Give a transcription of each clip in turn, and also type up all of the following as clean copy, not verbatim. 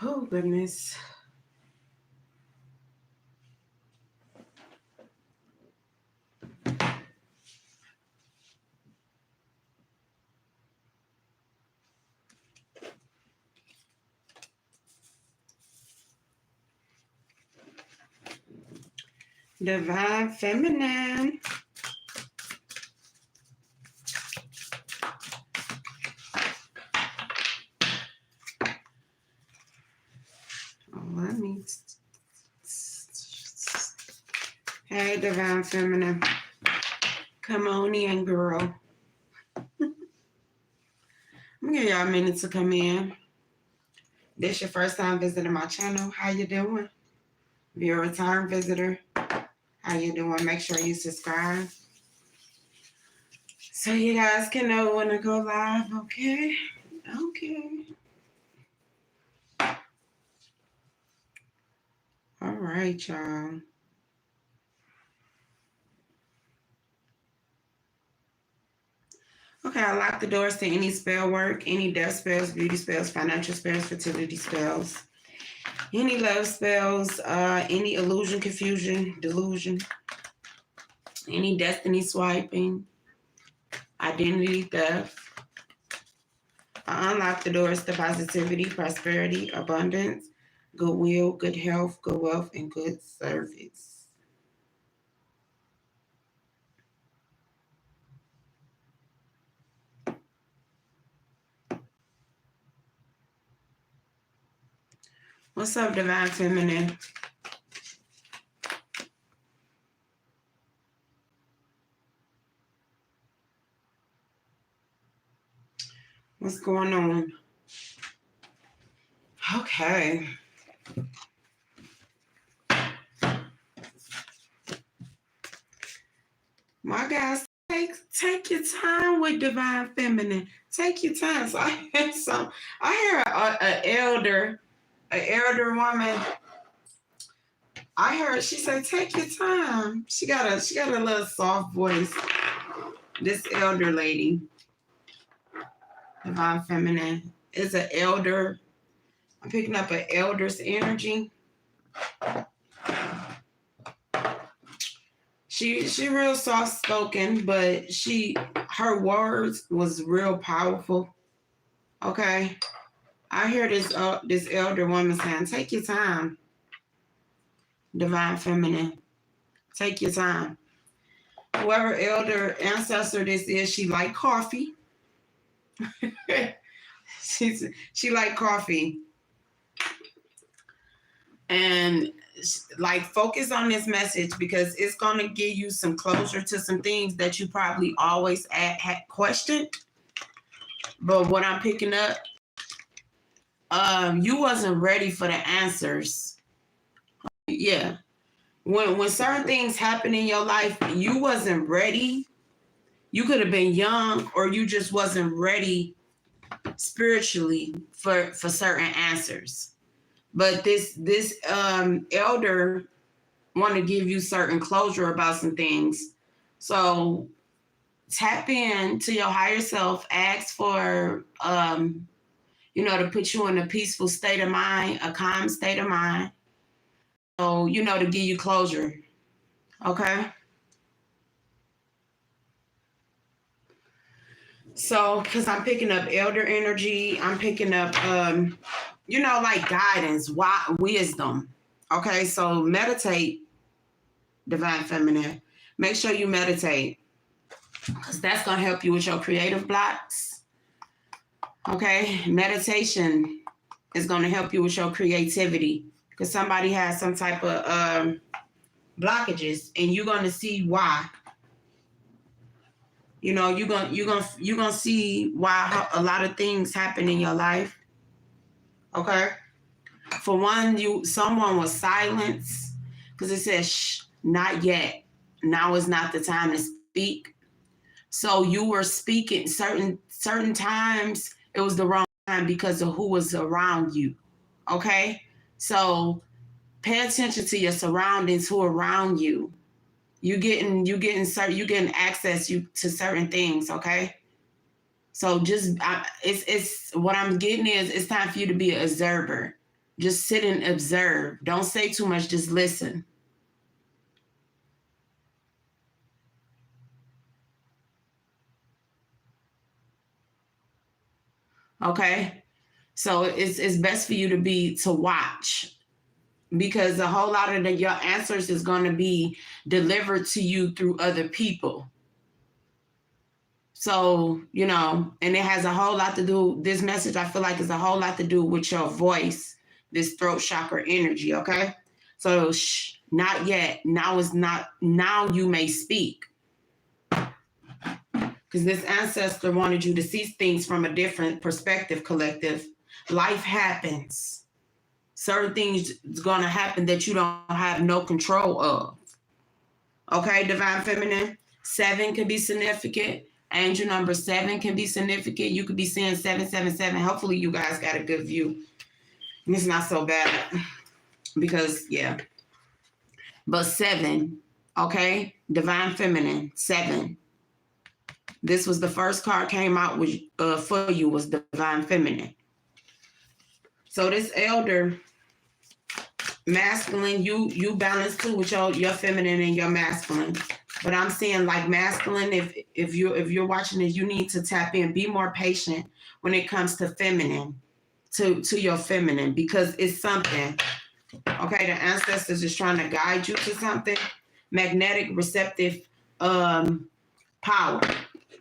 Oh, goodness. Divine Feminine. Oh, let me. Hey, Divine Feminine. Come on in, girl. I'm gonna give y'all a minute to come in. This your first time visiting my channel. How you doing? If you're a return visitor, how you doing? Make sure you subscribe so you guys can know when to go live. Okay. All right, y'all. Okay, I lock the doors to any spell work, any death spells, beauty spells, financial spells, fertility spells, any love spells, any illusion, confusion, delusion, any destiny swiping, identity theft. I unlock the doors to positivity, prosperity, abundance, goodwill, good health, good wealth, and good service. What's up, Divine Feminine? What's going on? Okay. My guys, take your time with Divine Feminine. Take your time. So I hear an elder woman. I heard she said, "Take your time." She got a little soft voice. This elder lady, Divine Feminine, is an elder. I'm picking up an elder's energy. She real soft spoken, but her words was real powerful. Okay, I hear this elder woman saying, "Take your time, Divine Feminine. Take your time." Whoever elder ancestor this is, she like coffee. she like coffee, and like focus on this message because it's gonna give you some closure to some things that you probably always had questioned. But what I'm picking up, you wasn't ready for the answers. Yeah, when certain things happen in your life, you wasn't ready. You could have been young, or you just wasn't ready spiritually for certain answers. But this elder want to give you certain closure about some things. So tap in to your higher self, ask for to put you in a peaceful state of mind, a calm state of mind. So, to give you closure. Okay? So, because I'm picking up elder energy, I'm picking up like guidance, wisdom. Okay, so meditate, Divine Feminine. Make sure you meditate, because that's going to help you with your creative blocks. Okay, meditation is going to help you with your creativity, because somebody has some type of blockages, and you're going to see why. You're gonna see why a lot of things happen in your life. Okay. For one, someone was silenced because it says, "Shh, not yet. Now is not the time to speak." So you were speaking certain times. It was the wrong time because of who was around you. Okay. So pay attention to your surroundings, who are around you. You getting access to certain things. Okay. So it's what I'm getting is it's time for you to be an observer. Just sit and observe. Don't say too much, just listen. Okay? So it's best for you to watch, because a whole lot of your answers is going to be delivered to you through other people. So, and it has a whole lot to do, this message I feel like is a whole lot to do with your voice, this throat chakra energy, okay? So, not yet. Now is not, now you may speak. Because this ancestor wanted you to see things from a different perspective, collective. Life happens. Certain things is going to happen that you don't have no control of. Okay, Divine Feminine? 7 can be significant. Angel number 7 can be significant. You could be seeing 777. Hopefully you guys got a good view. And it's not so bad because, yeah. But 7, okay? Divine Feminine, 7. This was the first card came out with, for you was Divine Feminine. So this elder masculine, you balance too with your feminine and your masculine. But I'm saying like masculine, if you're watching this, you need to tap in, be more patient when it comes to feminine, to your feminine, because it's something. Okay, the ancestors is trying to guide you to something. Magnetic receptive power.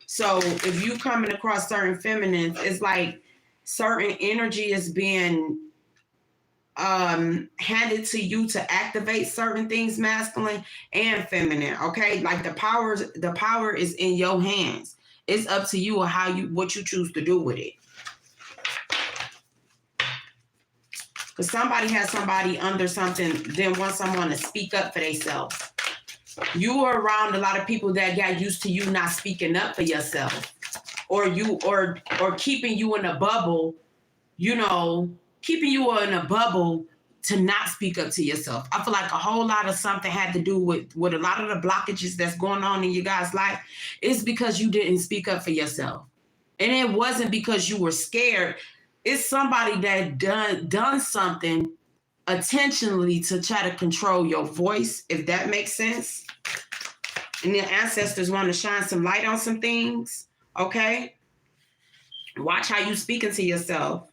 So if you coming across certain feminines, it's like certain energy is being handed to you to activate certain things, masculine and feminine. Okay, like the power is in your hands. It's up to you what you choose to do with it. Because somebody has somebody under something, then want someone to speak up for themselves. You are around a lot of people that got used to you not speaking up for yourself, or keeping you in a bubble, keeping you in a bubble to not speak up to yourself. I feel like a whole lot of something had to do with a lot of the blockages that's going on in your guys' life is because you didn't speak up for yourself. And it wasn't because you were scared. It's somebody that done something intentionally to try to control your voice, if that makes sense. And the ancestors want to shine some light on some things, okay? Watch how you speaking to yourself.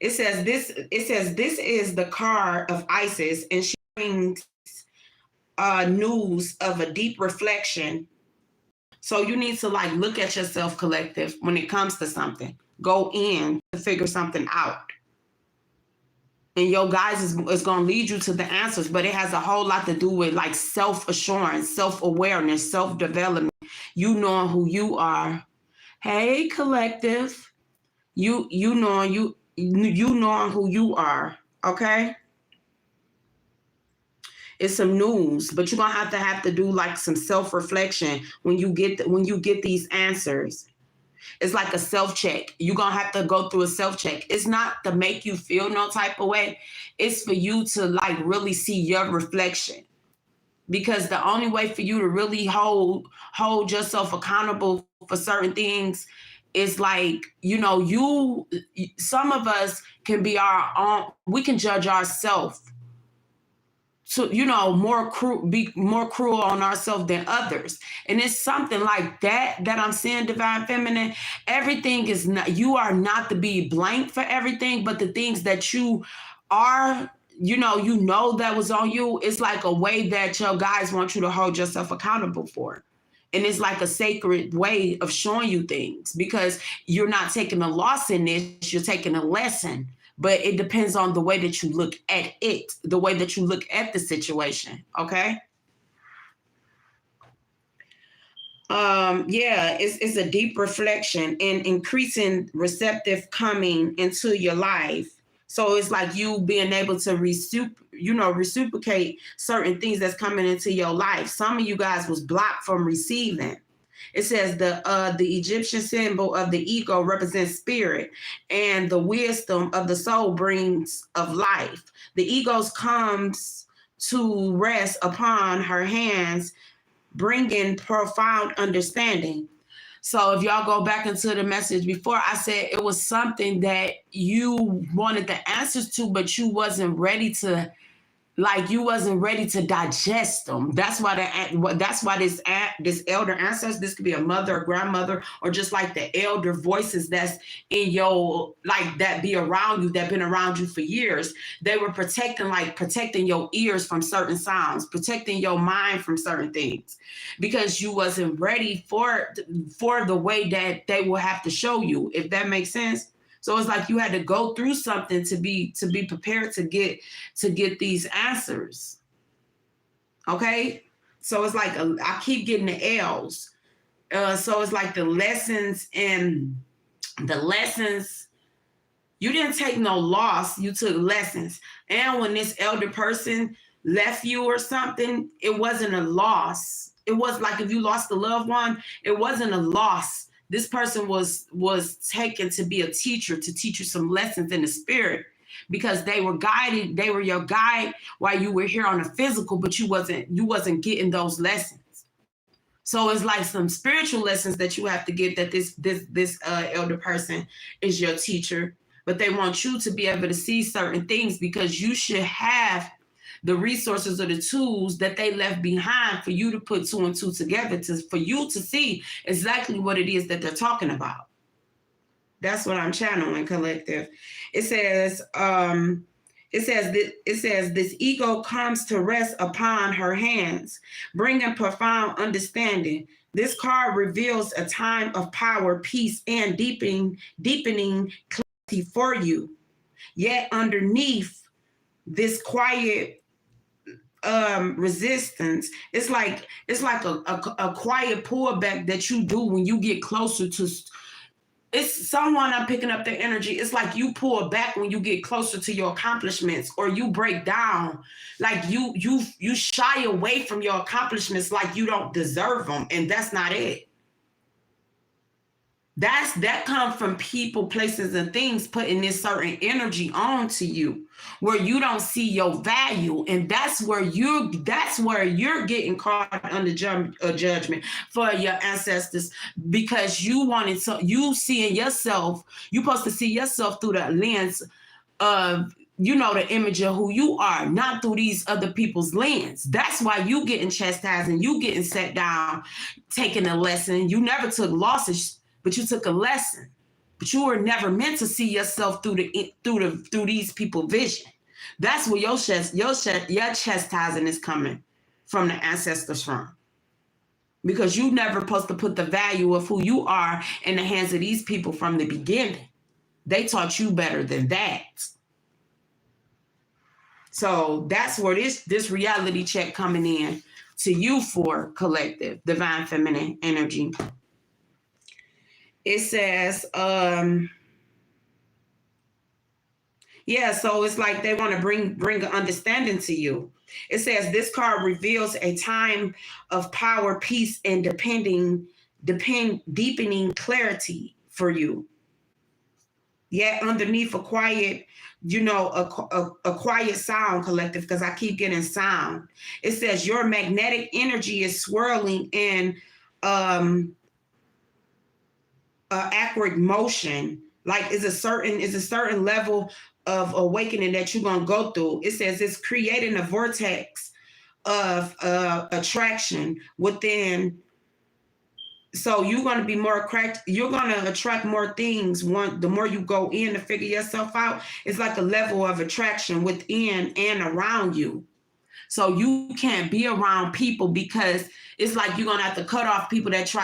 It says this is the card of Isis, and she brings news of a deep reflection. So you need to like look at yourself, collective, when it comes to something. Go in to figure something out. And your guys is going to lead you to the answers, but it has a whole lot to do with like self-assurance, self-awareness, self-development. You knowing who you are. Hey, collective. You knowing who you are, okay? It's some news, but you're gonna have to do like some self-reflection when you get these answers. It's like a self-check. You're gonna have to go through a self-check. It's not to make you feel no type of way. It's for you to like really see your reflection. Because the only way for you to really hold yourself accountable for certain things is like, some of us can be our own, we can judge ourselves to, be more cruel on ourselves than others. And it's something like that I'm saying, Divine Feminine. Everything is not, you are not to be blamed for everything, but the things that you are, that was on you, it's like a way that your guys want you to hold yourself accountable for. And it's like a sacred way of showing you things, because you're not taking a loss in this, you're taking a lesson. But it depends on the way that you look at it, the way that you look at the situation, okay? It's a deep reflection and increasing receptive coming into your life. So it's like you being able to reciprocate certain things that's coming into your life. Some of you guys was blocked from receiving. It says the Egyptian symbol of the ego represents spirit, and the wisdom of the soul brings of life. The ego comes to rest upon her hands, bringing profound understanding. So if y'all go back into the message before, I said it was something that you wanted the answers to, but you wasn't ready to, like, you wasn't ready to digest them. That's why this elder ancestors, this could be a mother, a grandmother, or just like the elder voices that's in your, like, that be around you, that been around you for years. They were protecting your ears from certain sounds, protecting your mind from certain things, because you wasn't ready for the way that they will have to show you, if that makes sense. So it's like you had to go through something to be prepared to get these answers. Okay? So it's like I keep getting the L's. So it's like the lessons, you didn't take no loss, you took lessons. And when this elder person left you or something, it wasn't a loss. It was like if you lost a loved one, it wasn't a loss. This person was taken to be a teacher, to teach you some lessons in the spirit, because they were guided, they were your guide while you were here on the physical, but you wasn't getting those lessons. So it's like some spiritual lessons that you have to get, that this elder person is your teacher, but they want you to be able to see certain things, because you should have the resources or the tools that they left behind for you to put 2 and 2 together, for you to see exactly what it is that they're talking about. That's what I'm channeling, collective. It says this ego comes to rest upon her hands, bringing profound understanding. This card reveals a time of power, peace, and deepening clarity for you. Yet underneath this quiet resistance, it's like a quiet pullback that you do when you get closer to, it's someone, I'm picking up their energy. It's like you pull back when you get closer to your accomplishments, or you break down, like you shy away from your accomplishments, like you don't deserve them, and that's not it. That comes from people, places, and things putting this certain energy onto you, where you don't see your value, and that's where you're getting caught under judgment for your ancestors, because you seeing yourself. You're supposed to see yourself through the lens of, the image of who you are, not through these other people's lens. That's why you getting chastised and you getting set down, taking a lesson. You never took losses, but you took a lesson. But you were never meant to see yourself through these people's vision. That's where your chastising is coming from, the ancestors from. Because you never supposed to put the value of who you are in the hands of these people from the beginning. They taught you better than that. So that's where this reality check coming in to you for, collective, divine feminine energy. It says, so it's like they want to bring an understanding to you. It says this card reveals a time of power, peace, and deepening clarity for you. Yet underneath a quiet, a quiet sound, collective, because I keep getting sound. It says your magnetic energy is swirling in accurate motion, like is a certain level of awakening that you're going to go through. It says it's creating a vortex of attraction within. So you're going to be more cracked. You're going to attract more things. The more you go in to figure yourself out, it's like a level of attraction within and around you. So you can't be around people, because it's like you're going to have to cut off people that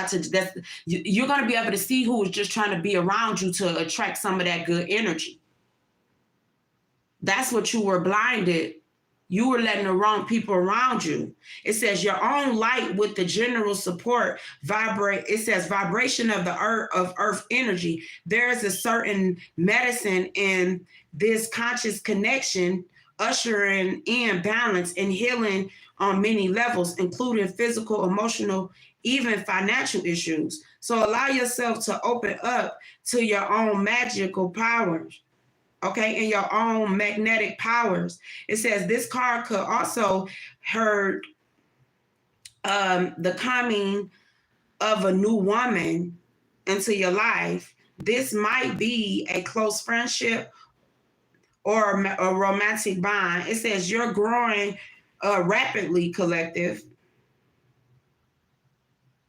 you're going to be able to see who is just trying to be around you to attract some of that good energy. That's what you were blinded. You were letting the wrong people around you. It says your own light with the general support vibrate. It says vibration of the earth energy. There is a certain medicine in this conscious connection, ushering in balance and healing on many levels, including physical, emotional, even financial issues. So allow yourself to open up to your own magical powers. Okay, and your own magnetic powers. It says this card could also hurt the coming of a new woman into your life. This might be a close friendship or a romantic bond. It says you're growing rapidly, collective.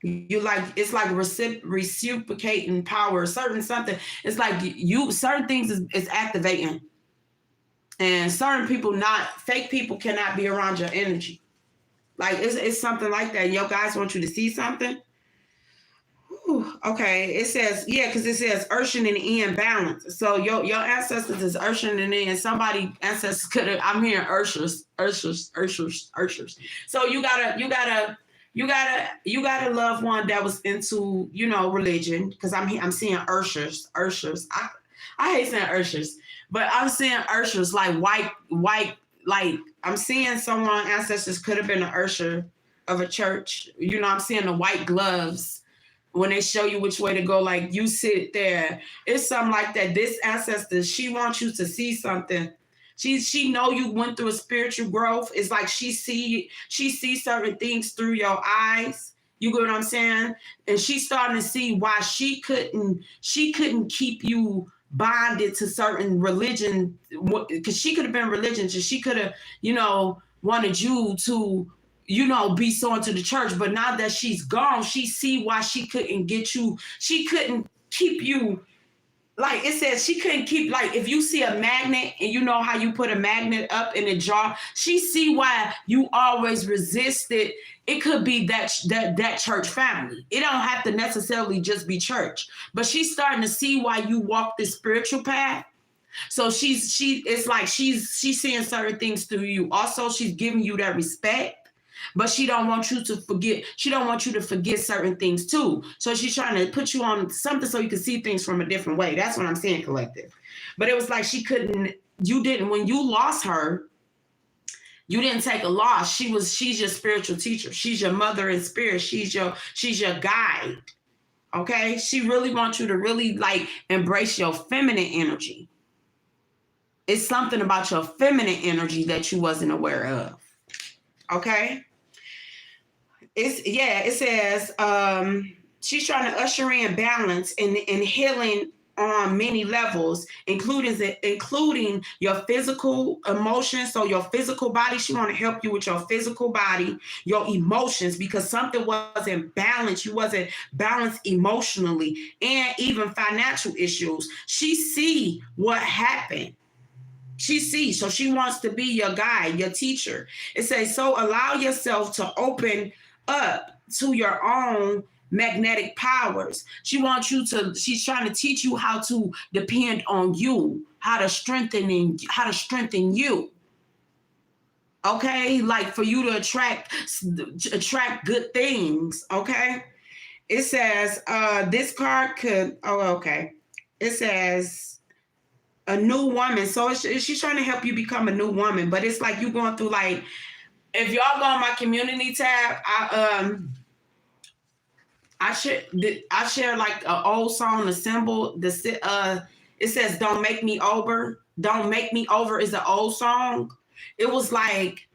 You like, it's like reciprocating power, certain something. It's like you certain things is activating, and certain people, not fake people, cannot be around your energy. Like it's something like that. Your guys want you to see something. Whew, okay, it says, yeah, because it says Urshan and Ian balance. So your ancestors is Urshan and Ian. Somebody ancestors could have. I'm hearing Urshers. So you gotta love one that was into, you know, religion, because I'm seeing Urshers. I hate saying Urshers, but I'm seeing Urshers like white. Like I'm seeing someone ancestors could have been an Ursher of a church. You know, I'm seeing the white gloves when they show you which way to go. Like you sit there, it's something like that. This ancestor, she wants you to see something. She know you went through a spiritual growth. It's like she see certain things through your eyes. You get what I'm saying? And she's starting to see why she couldn't keep you bonded to certain religion, because she could have been religious and she could have, you know, wanted you to, you know, be so into the church. But now that she's gone, she see why she couldn't get you. She couldn't keep you. Like it says, she couldn't keep, like if you see a magnet and you know how you put a magnet up in a jar, she see why you always resisted. It could be that church family. It don't have to necessarily just be church, but she's starting to see why you walk this spiritual path. So it's like she's seeing certain things through you. Also, she's giving you that respect, but she don't want you to forget. She don't want you to forget certain things too. So she's trying to put you on something so you can see things from a different way. That's what I'm saying, collective. But it was like you didn't, when you lost her, you didn't take a loss. She's your spiritual teacher. She's your mother in spirit. She's your guide. Okay? She really wants you to really like embrace your feminine energy. It's something about your feminine energy that you wasn't aware of. Okay? It says she's trying to usher in balance and healing on many levels, including your physical emotions. So your physical body, she want to help you with your physical body, your emotions, because something wasn't balanced. You wasn't balanced emotionally, and even financial issues. She see what happened. She sees, so she wants to be your guide, your teacher. It says, so allow yourself to open up to your own magnetic powers. She's trying to teach you how to depend on you, how to strengthen you. Okay? Like for you to attract good things. Okay? It says, this card could, okay. It says, a new woman. So she's trying to help you become a new woman, but it's like you going through, like, if y'all go on my community tab, I share like an old song, a symbol. It says "Don't Make Me Over." "Don't Make Me Over" is an old song. It was like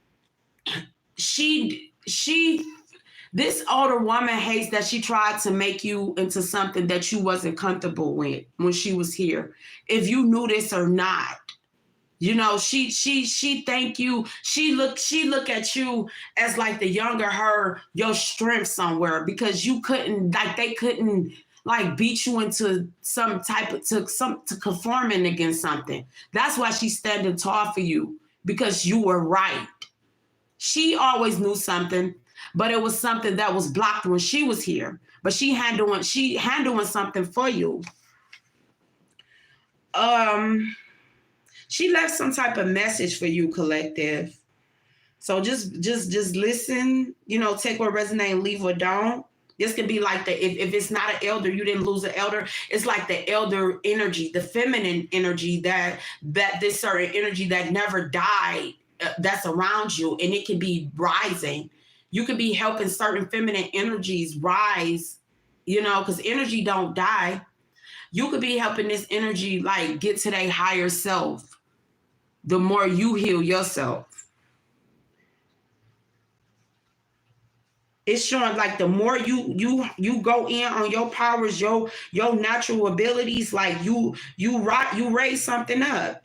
this older woman hates that she tried to make you into something that you wasn't comfortable with when she was here. If you knew this or not, you know, she thank you. She look at you as like the younger her, your strength somewhere, because you couldn't, like, they couldn't like beat you into some type of to conforming against something. That's why she's standing tall for you, because you were right. She always knew something, but it was something that was blocked when she was here. But she handling something for you. She left some type of message for you, collective. So just listen, you know, take what resonates and leave what don't. This can be like if it's not an elder, you didn't lose an elder. It's like the elder energy, the feminine energy, that this certain energy that never died, that's around you, and it can be rising. You could be helping certain feminine energies rise, you know, because energy don't die. You could be helping this energy like get to their higher self. The more you heal yourself. It's showing like the more you go in on your powers, your natural abilities, like you raise something up.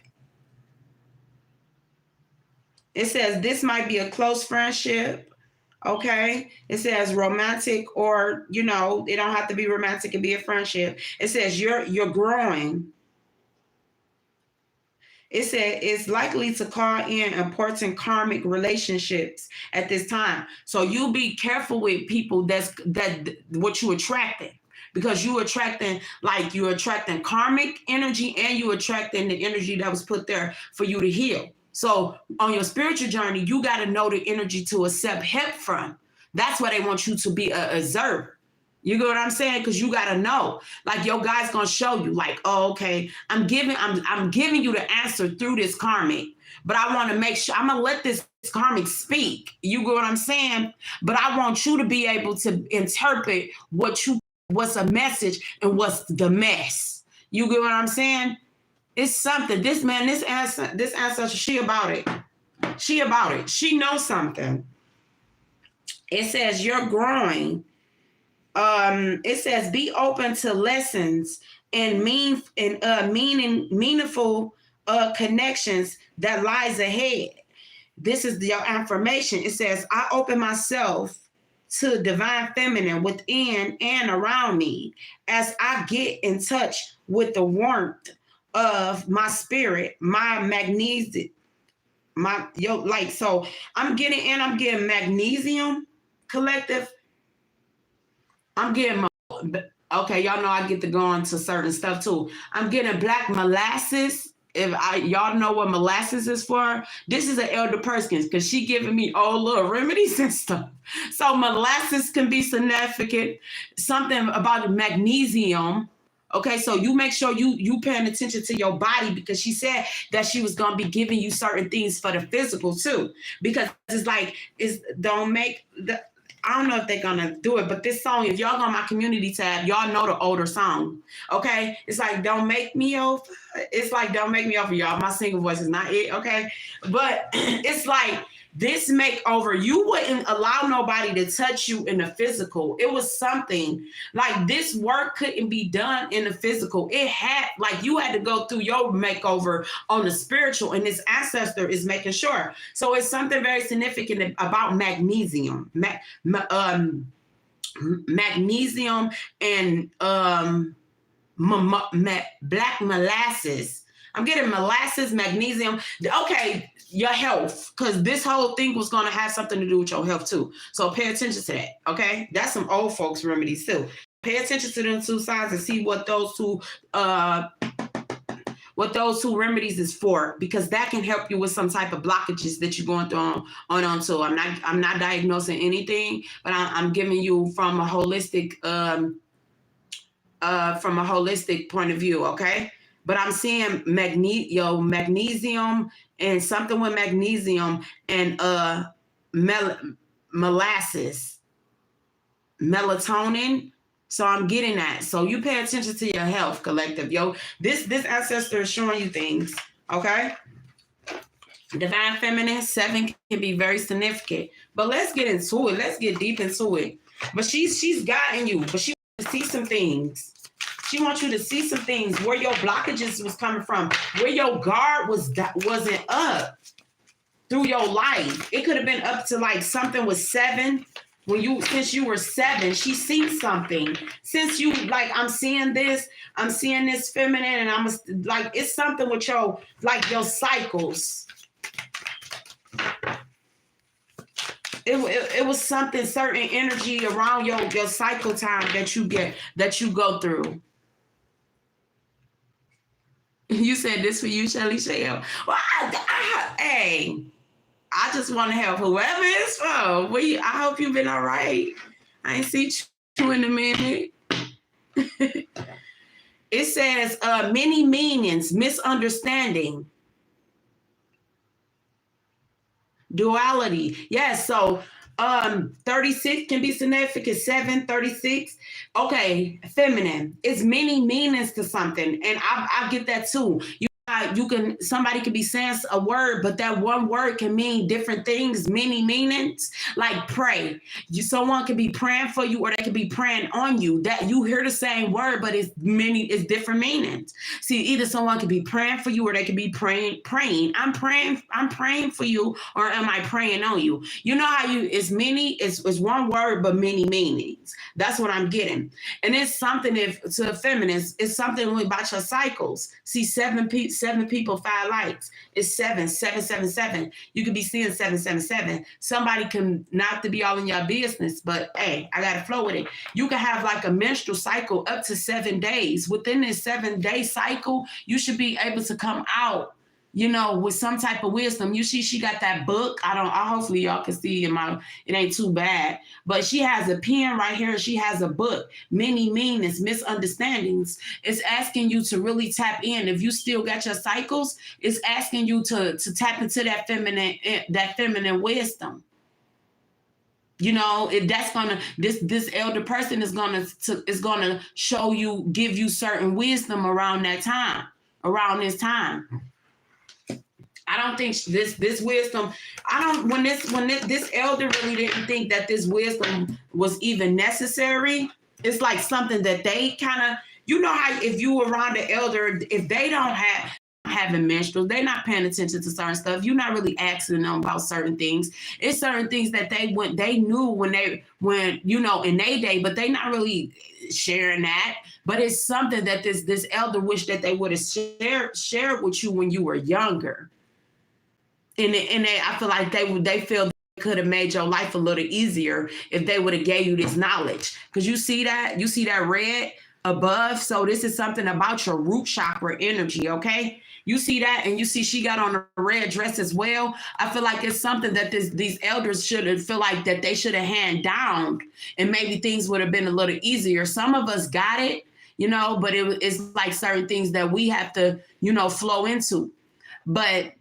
It says this might be a close friendship. Okay. It says romantic, or it don't have to be romantic, it can be a friendship. It says you're growing. It said it's likely to call in important karmic relationships at this time. So you be careful with people that what you attracting, because you're attracting karmic energy, and you attracting the energy that was put there for you to heal. So on your spiritual journey, you got to know the energy to accept help from. That's why they want you to be an observer. You get what I'm saying? Because you gotta know, like your guy's gonna show you, like, oh, okay, I'm giving you the answer through this karmic, but I want to make sure I'm gonna let this karmic speak. You get what I'm saying? But I want you to be able to interpret what's a message and what's the mess. You get what I'm saying? It's something. This ancestor, she about it. She about it. She knows something. It says you're growing. It says be open to lessons and meaningful connections that lies ahead. This is your affirmation. It says I open myself to divine feminine within and around me as I get in touch with the warmth of my spirit, my magnesium, so I'm getting magnesium collective. I'm getting okay, y'all know I get to go into certain stuff too. I'm getting black molasses. Y'all know what molasses is for, this is an Elder Perkins, because she giving me all little remedies and stuff. So molasses can be significant. Something about magnesium. Okay, so you make sure you paying attention to your body, because she said that she was gonna be giving you certain things for the physical too. Because I don't know if they're gonna do it, but this song, if y'all go on my community tab, y'all know the older song. Okay, it's like Don't Make Me Over. It's like Don't Make Me Over, y'all. My single voice is not it. Okay, but it's like this makeover, you wouldn't allow nobody to touch you in the physical. It was something like this work couldn't be done in the physical. It had, like, you had to go through your makeover on the spiritual, and this ancestor is making sure. So it's something very significant about magnesium, magnesium and black molasses. I'm getting molasses, magnesium. Okay, your health, because this whole thing was going to have something to do with your health too. So pay attention to that, okay? That's some old folks remedies too. Pay attention to them two sides and see what those two remedies is for, because that can help you with some type of blockages that you're going through on too. I'm not diagnosing anything, but I'm giving you from a holistic point of view, okay? But I'm seeing magnesium and something with magnesium and molasses, melatonin. So I'm getting that. So you pay attention to your health, collective. This ancestor is showing you things, okay? Divine Feminine 7 can be very significant. But let's get into it. Let's get deep into it. But she's guiding you, but she wants to see some things. She wants you to see some things, where your blockages was coming from, where your guard wasn't up through your life. It could have been up to like something with 7. Since you were 7, she sees something. Since you, like, I'm seeing this feminine, and I'm like, it's something with your cycles. It was something, certain energy around your cycle time that you go through. You said this for you, Shelly Shell. Well, I just want to help whoever it's for. I hope you've been all right. I ain't seen you in a minute. It says many meanings, misunderstanding, duality. Yes, so 36 can be significant. 7, 36. Okay, feminine. It's many meanings to something, and I get that too. You how somebody can be saying a word, but that one word can mean different things, many meanings. Like pray. Someone could be praying for you, or they could be praying on you. That you hear the same word, but it's different meanings. See, either someone could be praying for you, or they could be praying. I'm praying for you, or am I praying on you? You know how it's one word, but many meanings. That's what I'm getting. And it's something, if to feminists, it's something about your cycles. See, seven people, 5 likes. It's 7. You could be seeing 777. Somebody can not to be all in your business, but hey, I gotta flow with it. You can have like a menstrual cycle up to 7 days. Within this 7-day cycle, you should be able to come out, with some type of wisdom. You see, she got that book. Hopefully y'all can see it ain't too bad, but she has a pen right here. She has a book, many meanings, misunderstandings. It's asking you to really tap in. If you still got your cycles, it's asking you to tap into that feminine wisdom. If that's gonna, this elder person is gonna show you, give you certain wisdom around this time. I don't think this wisdom, when this elder really didn't think that this wisdom was even necessary. It's like something that they kind of, how if you were around the elder, if they don't having menstruals, they're not paying attention to certain stuff. You're not really asking them about certain things. It's certain things that they knew when in their day, but they not really sharing that. But it's something that this elder wished that they would have shared with you when you were younger. And I feel like they feel they could have made your life a little easier if they would have gave you this knowledge. Because you see that red above. So this is something about your root chakra energy, okay? You see that, and you see she got on a red dress as well. I feel like it's something that these elders feel like that they should have hand down, and maybe things would have been a little easier. Some of us got it, but it's like certain things that we have to, flow into. But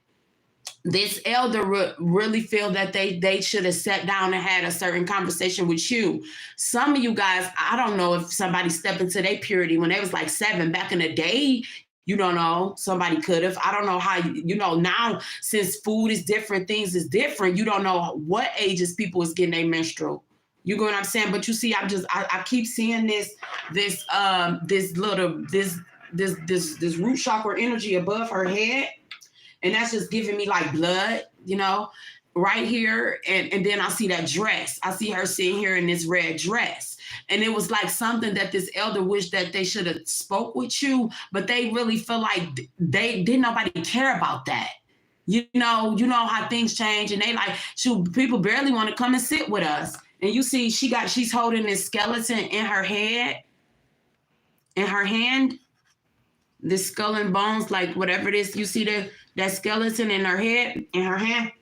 this elder really feel that they should have sat down and had a certain conversation with you. Some of you guys, I don't know if somebody stepped into their purity when they was like 7 back in the day. You don't know, somebody could have. I don't know how, now since food is different, things is different. You don't know what ages people is getting a menstrual. You know what I'm saying? But you see, I keep seeing this root chakra energy above her head. And that's just giving me like blood, right here. And then I see that dress. I see her sitting here in this red dress. And it was like something that this elder wished that they should have spoke with you, but they really feel like didn't nobody care about that. You know how things change, and they like, people barely want to come and sit with us. And you see, she's holding this skeleton in her hand, this skull and bones, like whatever it is. You see that skeleton in her hand.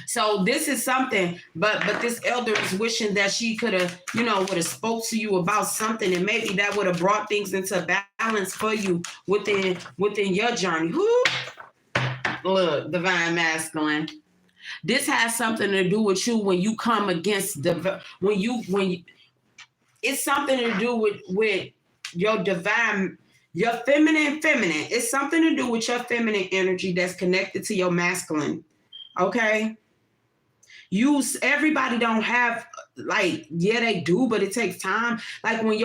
So this is something, but this elder is wishing that she could have, would have spoke to you about something, and maybe that would have brought things into balance for you within your journey. Woo! Look, divine masculine. This has something to do with you when you come against it's something to do with your divine. Your feminine. It's something to do with your feminine energy that's connected to your masculine. Okay? Everybody don't have, like, yeah, they do, but it takes time. Like when you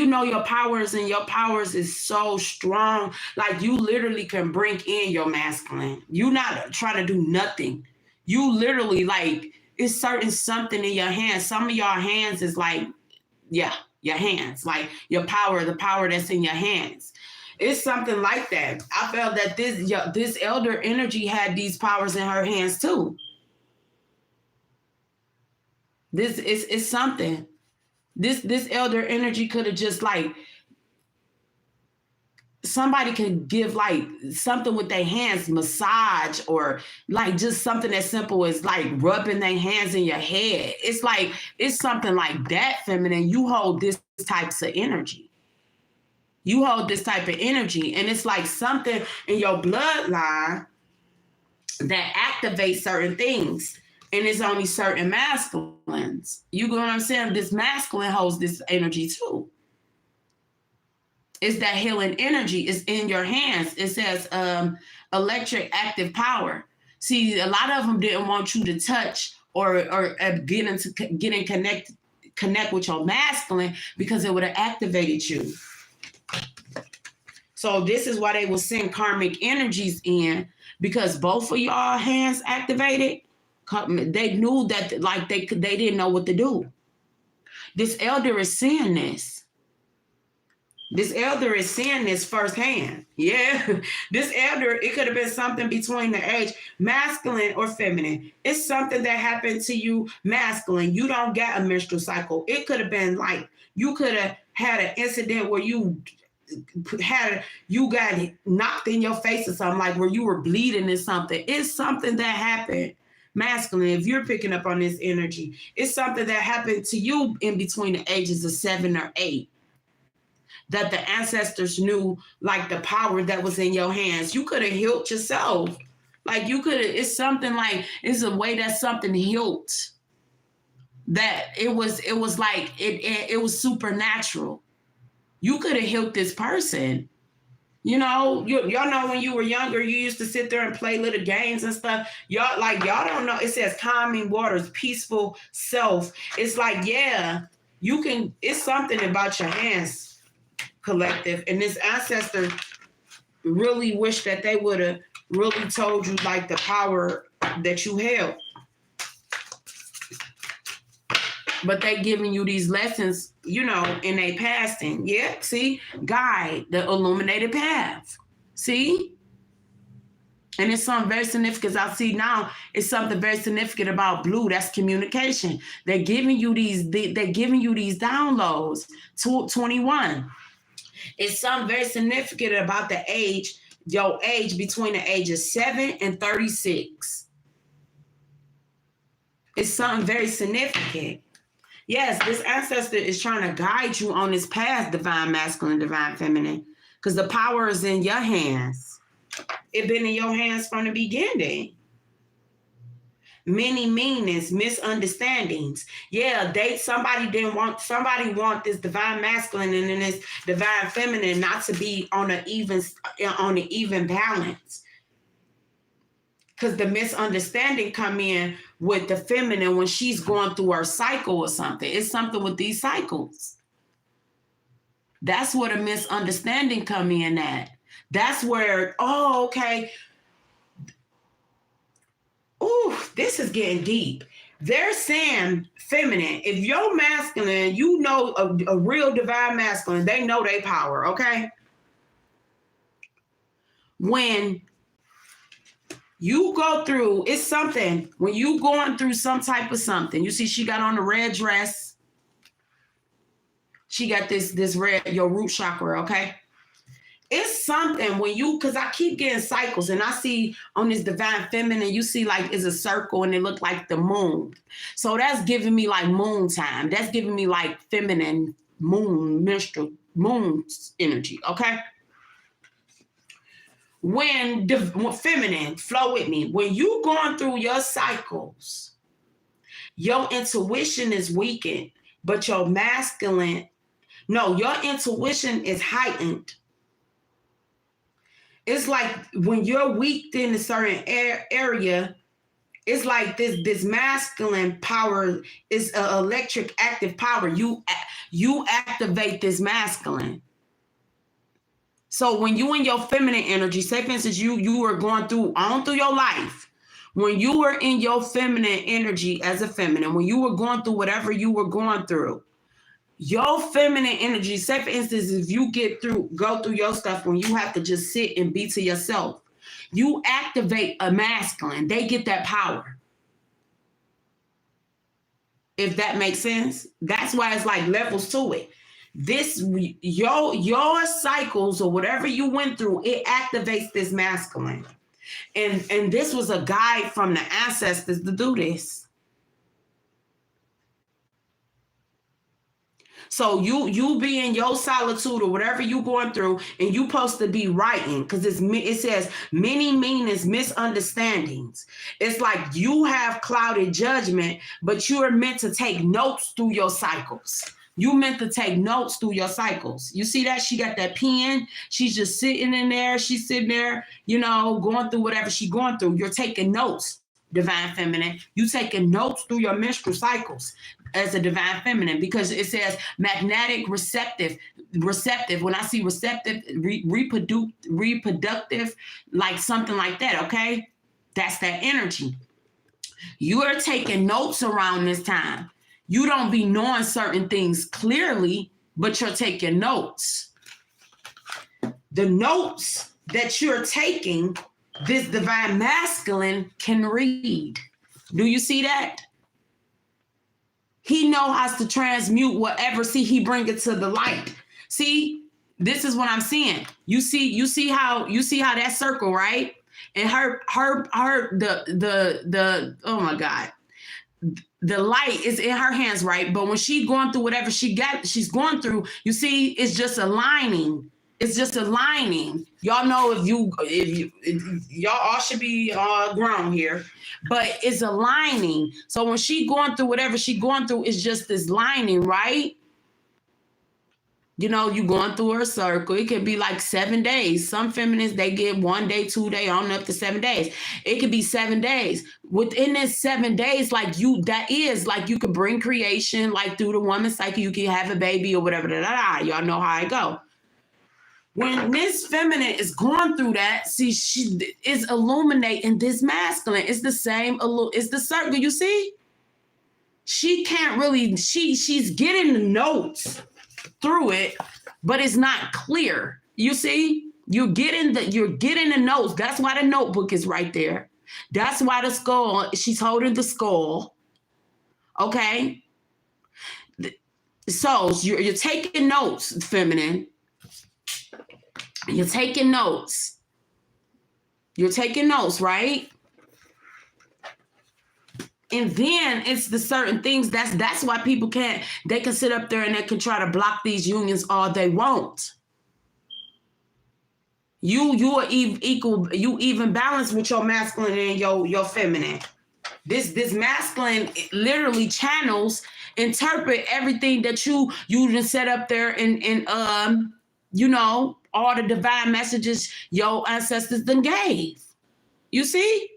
know your powers, and your powers is so strong, like you literally can bring in your masculine. You not trying to do nothing. You literally, like, it's something in your hands. Some of your hands is like, yeah, your hands, like the power that's in your hands. It's something like that. I felt that this elder energy had these powers in her hands too. This is something. This elder energy could have just, like, somebody could give like something with their hands, massage, or like just something as simple as like rubbing their hands in your head. It's like, it's something like that, feminine. You hold this types of energy. You hold this type of energy, and it's like something in your bloodline that activates certain things. And it's only certain masculines. You know what I'm saying? This masculine holds this energy too. It's that healing energy. It's in your hands. It says electric active power. See, a lot of them didn't want you to touch or connect with your masculine because it would have activated you. So this is why they will send karmic energies in, because both of y'all hands activated. They knew that, like, they didn't know what to do. This elder is seeing this. This elder is seeing this firsthand. Yeah. This elder, it could have been something between the age, masculine or feminine. It's something that happened to you masculine. You don't get a menstrual cycle. It could have been like, you could have had an incident where you got knocked in your face or something, like where you were bleeding or something. It's something that happened masculine. If you're picking up on this energy, it's something that happened to you in between the ages of 7 or 8. That the ancestors knew, like, the power that was in your hands. You could have healed yourself. Like, you could have, it's something like, it's a way that something healed. That it was like, it was supernatural. You could have healed this person. You know, y'all know when you were younger, you used to sit there and play little games and stuff. Y'all don't know. It says calming waters, peaceful self. It's like, yeah, you can, it's something about your hands, collective. And this ancestor really wished that they would have really told you, like, the power that you held. But they giving you these lessons, you know, in their passing. Yeah, see? Guide, the illuminated path. See? And it's something very significant. I see now, it's something very significant about blue. That's communication. They're giving you these downloads. 21. It's something very significant about the age, your age between the ages 7 and 36. It's something very significant. Yes, this ancestor is trying to guide you on this path, divine masculine, divine feminine, because the power is in your hands. It's been in your hands from the beginning. Many meanings, misunderstandings. Yeah, somebody want this divine masculine and then this divine feminine not to be on an even balance. Because the misunderstanding come in with the feminine when she's going through her cycle or something. It's something with these cycles. That's where the misunderstanding come in at. That's where, oh, okay. Ooh, this is getting deep. They're saying feminine. If you're masculine, you know a real divine masculine, they know their power, okay? When you go through, it's something, when you going through some type of something, you see she got on the red dress. She got this red, your root chakra, okay? It's something when you, because I keep getting cycles and I see on this divine feminine, you see like it's a circle and it look like the moon. So that's giving me like moon time. That's giving me like feminine moon, menstrual moon energy, okay? When feminine, flow with me. When you going through your cycles, your intuition is weakened, but your intuition is heightened. It's like when you're weak in a certain area, it's like this masculine power is an electric active power. You activate this masculine. So when you in your feminine energy, say for instance, you were going through your life, when you were in your feminine energy as a feminine, when you were going through whatever you were going through, your feminine energy, say for instance, if you go through your stuff when you have to just sit and be to yourself, you activate a masculine. They get that power. If that makes sense. That's why it's like levels to it. This, your cycles or whatever you went through, it activates this masculine. And this was a guide from the ancestors to do this. So you be in your solitude or whatever you going through, and you supposed to be writing, because it says many meanings, misunderstandings. It's like you have clouded judgment, but you are meant to take notes through your cycles. You meant to take notes through your cycles. You see that? She got that pen. She's just sitting in there. She's sitting there, you know, going through whatever she's going through. You're taking notes, divine feminine. You taking notes through your menstrual cycles as a divine feminine, because it says magnetic, receptive. When I see receptive, reproductive, like something like that, okay? That's that energy. You are taking notes around this time. You don't be knowing certain things clearly, but you're taking notes. The notes that you're taking, this divine masculine can read. Do you see that? He knows how to transmute whatever. See, he bring it to the light. See, this is what I'm seeing. You see how that circle, right? And the oh my God. The light is in her hands, right? But when she's going through whatever she's going through, you see, it's just aligning. It's just aligning. Y'all know if y'all all should be grown here, but it's aligning. So when she's going through whatever she's going through, it's just this lining, right? You know, you going through her circle. It could be like 7 days. Some feminists, they get 1 day, 2 days, on up to 7 days. It could be 7 days. Within this 7 days, that you could bring creation, like through the woman's cycle, you can have a baby or whatever. Y'all know how it go. When this feminine is going through that, see, she is illuminating this masculine. It's the same, it's the circle, you see? She can't really, she's getting the notes through it, but it's not clear. You see, you're getting the notes. That's why the notebook is right there. That's why the skull, she's holding the skull. Okay. So you're taking notes, feminine. You're taking notes. You're taking notes, right? And then it's the certain things that's why people they can sit up there and they can try to block these unions all they want. You are equal, you even balance with your masculine and your feminine. This masculine literally channels, interpret everything that you just set up there and you know, all the divine messages your ancestors then gave. You see?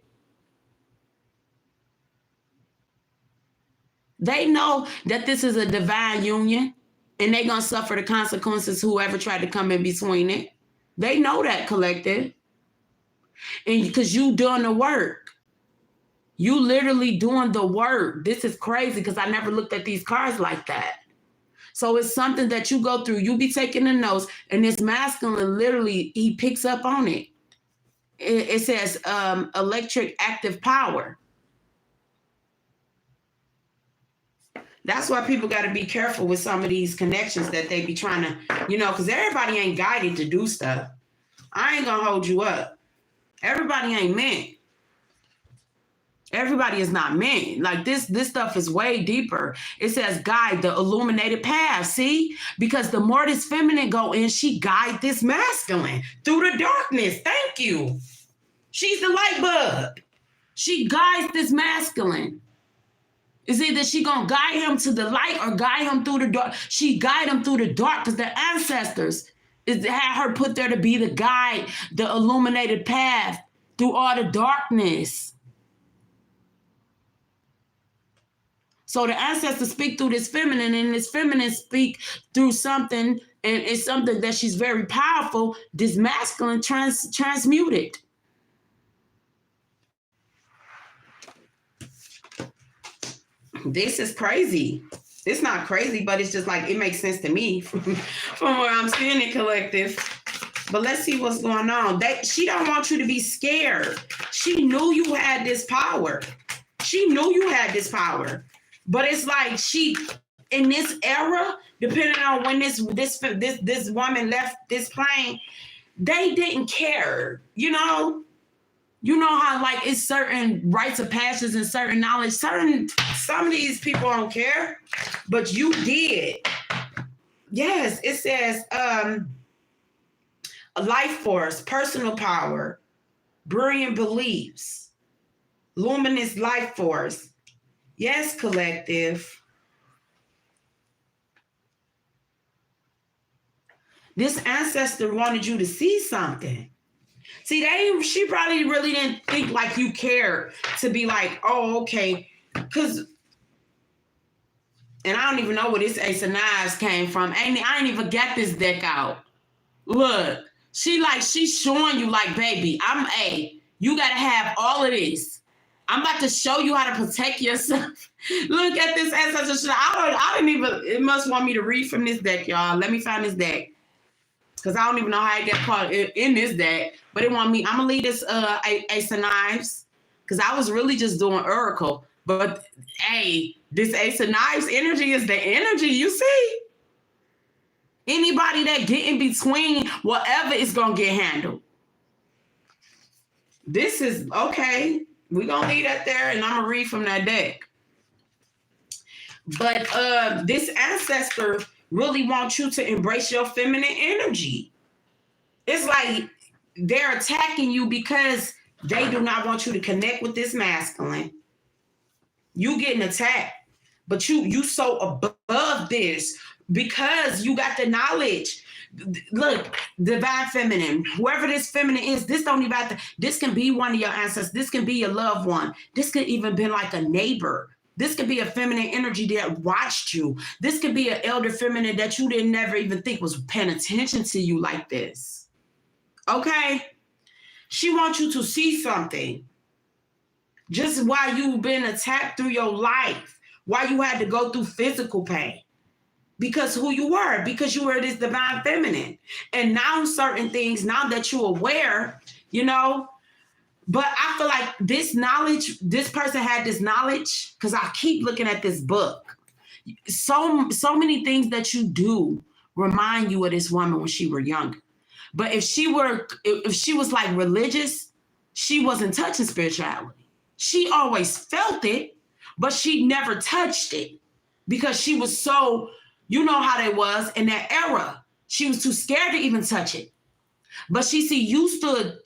They know that this is a divine union and they're going to suffer the consequences, whoever tried to come in between it. They know that, collective. And because you doing the work. You literally doing the work. This is crazy because I never looked at these cards like that. So it's something that you go through. You be taking the notes, and this masculine literally, he picks up on it. It says electric active power. That's why people got to be careful with some of these connections that they be trying to, you know, because everybody ain't guided to do stuff. I ain't gonna hold you up. Everybody ain't meant. Everybody is not meant. Like this stuff is way deeper. It says guide the illuminated path. See? Because the more this feminine go in, she guide this masculine through the darkness. Thank you. She's the light bulb. She guides this masculine. It's either she gonna guide him to the light or guide him through the dark. She guide him through the dark because their ancestors had her put there to be the guide, the illuminated path through all the darkness. So the ancestors speak through this feminine, and this feminine speak through something, and it's something that she's very powerful. This masculine transmuted. This is crazy. It's not crazy, but it's just like, it makes sense to me from where I'm seeing it, collective. But let's see what's going on. She don't want you to be scared. She knew you had this power. She knew you had this power. But it's like in this era, depending on when this woman left this plane, they didn't care, you know? You know how like it's certain rites of passage and certain knowledge. Some of these people don't care, but you did. Yes, it says a life force, personal power, brilliant beliefs, luminous life force. Yes, collective. This ancestor wanted you to see something. See, she probably really didn't think like you cared to be like, oh, okay. Because, and I don't even know where this Ace of Knives came from. I ain't even got this deck out. Look, she's showing you like, baby, you got to have all of this. I'm about to show you how to protect yourself. Look at this ancestor. I didn't even, it must want me to read from this deck, y'all. Let me find this deck. Because I don't even know how I get caught in this deck. But it want me, I'm going to leave this Ace of Knives. Because I was really just doing Oracle. But, hey, this Ace of Knives energy is the energy, you see? Anybody that get in between, whatever is going to get handled. This is, okay, we're going to leave that there, and I'm going to read from that deck. But this ancestor really wants you to embrace your feminine energy. It's like they're attacking you because they do not want you to connect with this masculine. You getting attacked, but you so above this because you got the knowledge. Look, divine feminine, whoever this feminine is, this don't even have to, this can be one of your ancestors. This can be your loved one. This could even be like a neighbor. This could be a feminine energy that watched you. This could be an elder feminine that you didn't never even think was paying attention to you like this. Okay? She wants you to see something. Just while you've been attacked through your life, while you had to go through physical pain. Because who you were, because you were this divine feminine. And now certain things, now that you're aware, you know, but I feel like this knowledge, this person had this knowledge, because I keep looking at this book. So many things that you do remind you of this woman when she were younger. But if she was like religious, she wasn't touching spirituality. She always felt it, but she never touched it because she was so, you know how they was in that era. She was too scared to even touch it. But she see you stood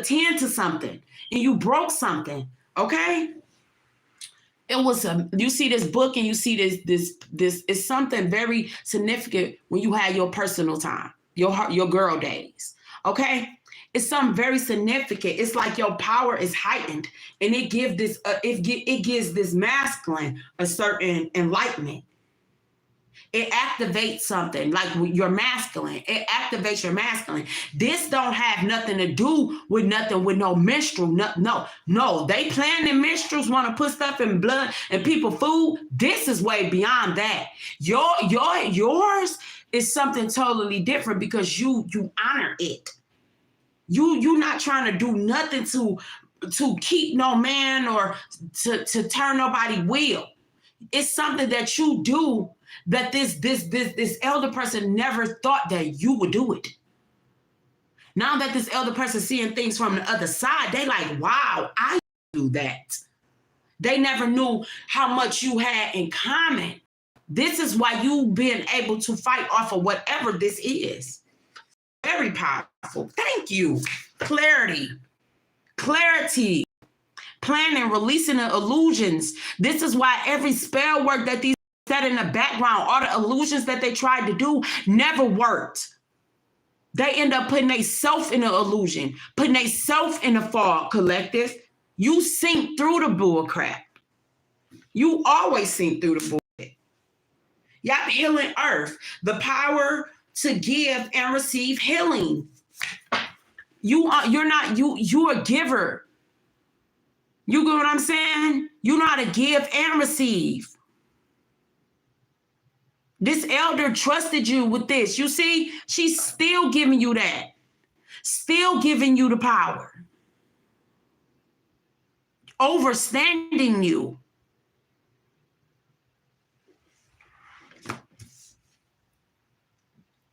tend to something and you broke something, okay? It was you see this book and you see this is something very significant when you had your personal time, your girl days, okay? It's something very significant. It's like your power is heightened, and it gives this masculine a certain enlightenment. It activates something like your masculine. It activates your masculine. This don't have nothing to do with no menstrual. No. They planning minstrels want to put stuff in blood and people food. This is way beyond that. Yours is something totally different because you honor it. You not trying to do nothing to keep no man or to turn nobody wheel. It's something that you do that this elder person never thought that you would do it. Now that this elder person seeing things from the other side, they like, wow, I do that. They never knew how much you had in common. This is why you've been able to fight off of whatever this is. Very powerful. Thank you. Clarity. Planning, releasing the illusions. This is why every spell work that these set in the background, all the illusions that they tried to do never worked. They end up putting themselves in an illusion, putting themselves in a fall collective. You sink through the bull crap. You always sink through the bull. Y'all healing earth. The power to give and receive healing. You're a giver. You get what I'm saying? You know how to give and receive. This elder trusted you with this. You see, she's still giving you that. Still giving you the power. Overstanding you.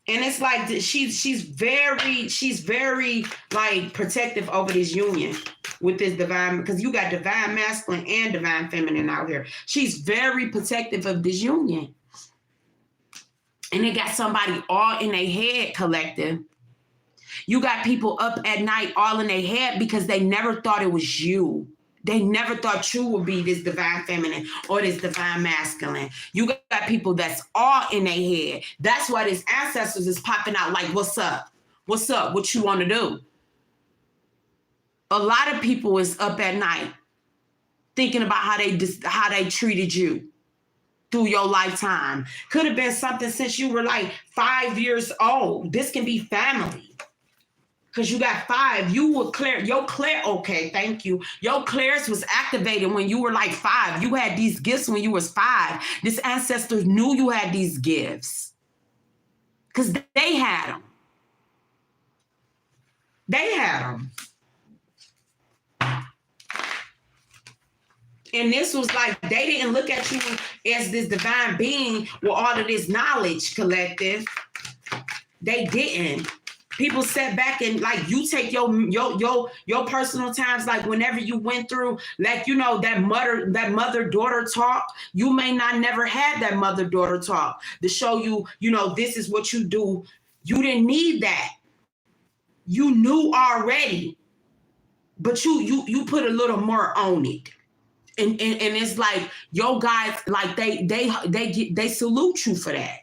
And it's like she's very like protective over this union with this divine, because you got divine masculine and divine feminine out here. She's very protective of this union. And they got somebody all in their head collective. You got people up at night all in their head because they never thought it was you. They never thought you would be this divine feminine or this divine masculine. You got people that's all in their head. That's why these ancestors is popping out like, what's up? What's up? What you want to do? A lot of people is up at night thinking about how they treated you through your lifetime. Could have been something since you were like 5 years old. This can be family. Because you got 5. You were clear. Okay, thank you. Your clearance was activated when you were like 5. You had these gifts when you was 5. This ancestors knew you had these gifts. Because they had them. They had them. And this was like, they didn't look at you as this divine being with all of this knowledge, collective. They didn't. People sat back and like, you take your personal times, like whenever you went through, like, you know, that mother-daughter talk, you may not never had that mother-daughter talk to show you, you know, this is what you do. You didn't need that. You knew already, but you put a little more on it. And it's like, yo guys, like they salute you for that.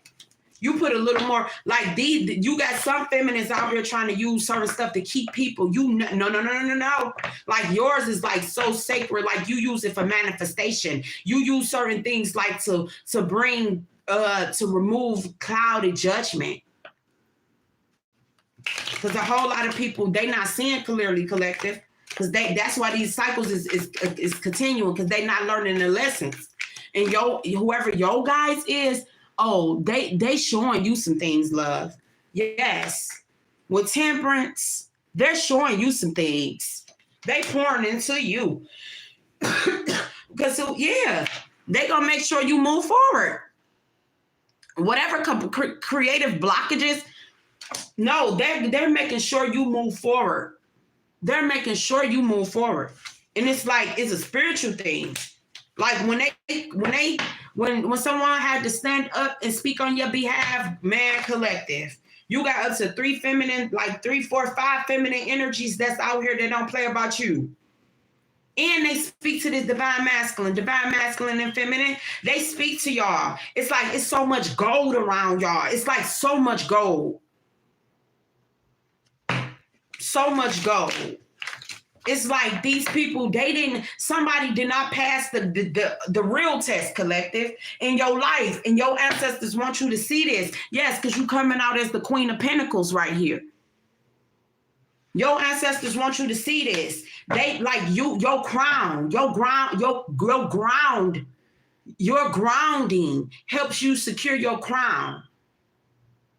You put a little more, like you got some feminists out here trying to use certain stuff to keep people. No. Like yours is like so sacred. Like you use it for manifestation. You use certain things like to bring, to remove clouded judgment. Because a whole lot of people, they not seeing clearly, collective. Because that's why these cycles is continuing, because they not learning the lessons. And whoever your guys is, oh, they showing you some things, love. Yes. With temperance, they're showing you some things. They pouring into you. Because, yeah, they going to make sure you move forward. Whatever creative blockages, no, they're making sure you move forward. They're making sure you move forward. And it's like, it's a spiritual thing. Like when someone had to stand up and speak on your behalf, man, collective, you got up to 3, 4, 5 feminine energies that's out here that don't play about you. And they speak to this divine masculine and feminine. They speak to y'all. It's like, it's so much gold around y'all. It's like so much gold. So much gold. It's like these people, somebody did not pass the real test, collective, in your life, and your ancestors want you to see this. Yes, because you coming out as the Queen of Pentacles right here. Your ancestors want you to see this. They like your grounding helps you secure your crown.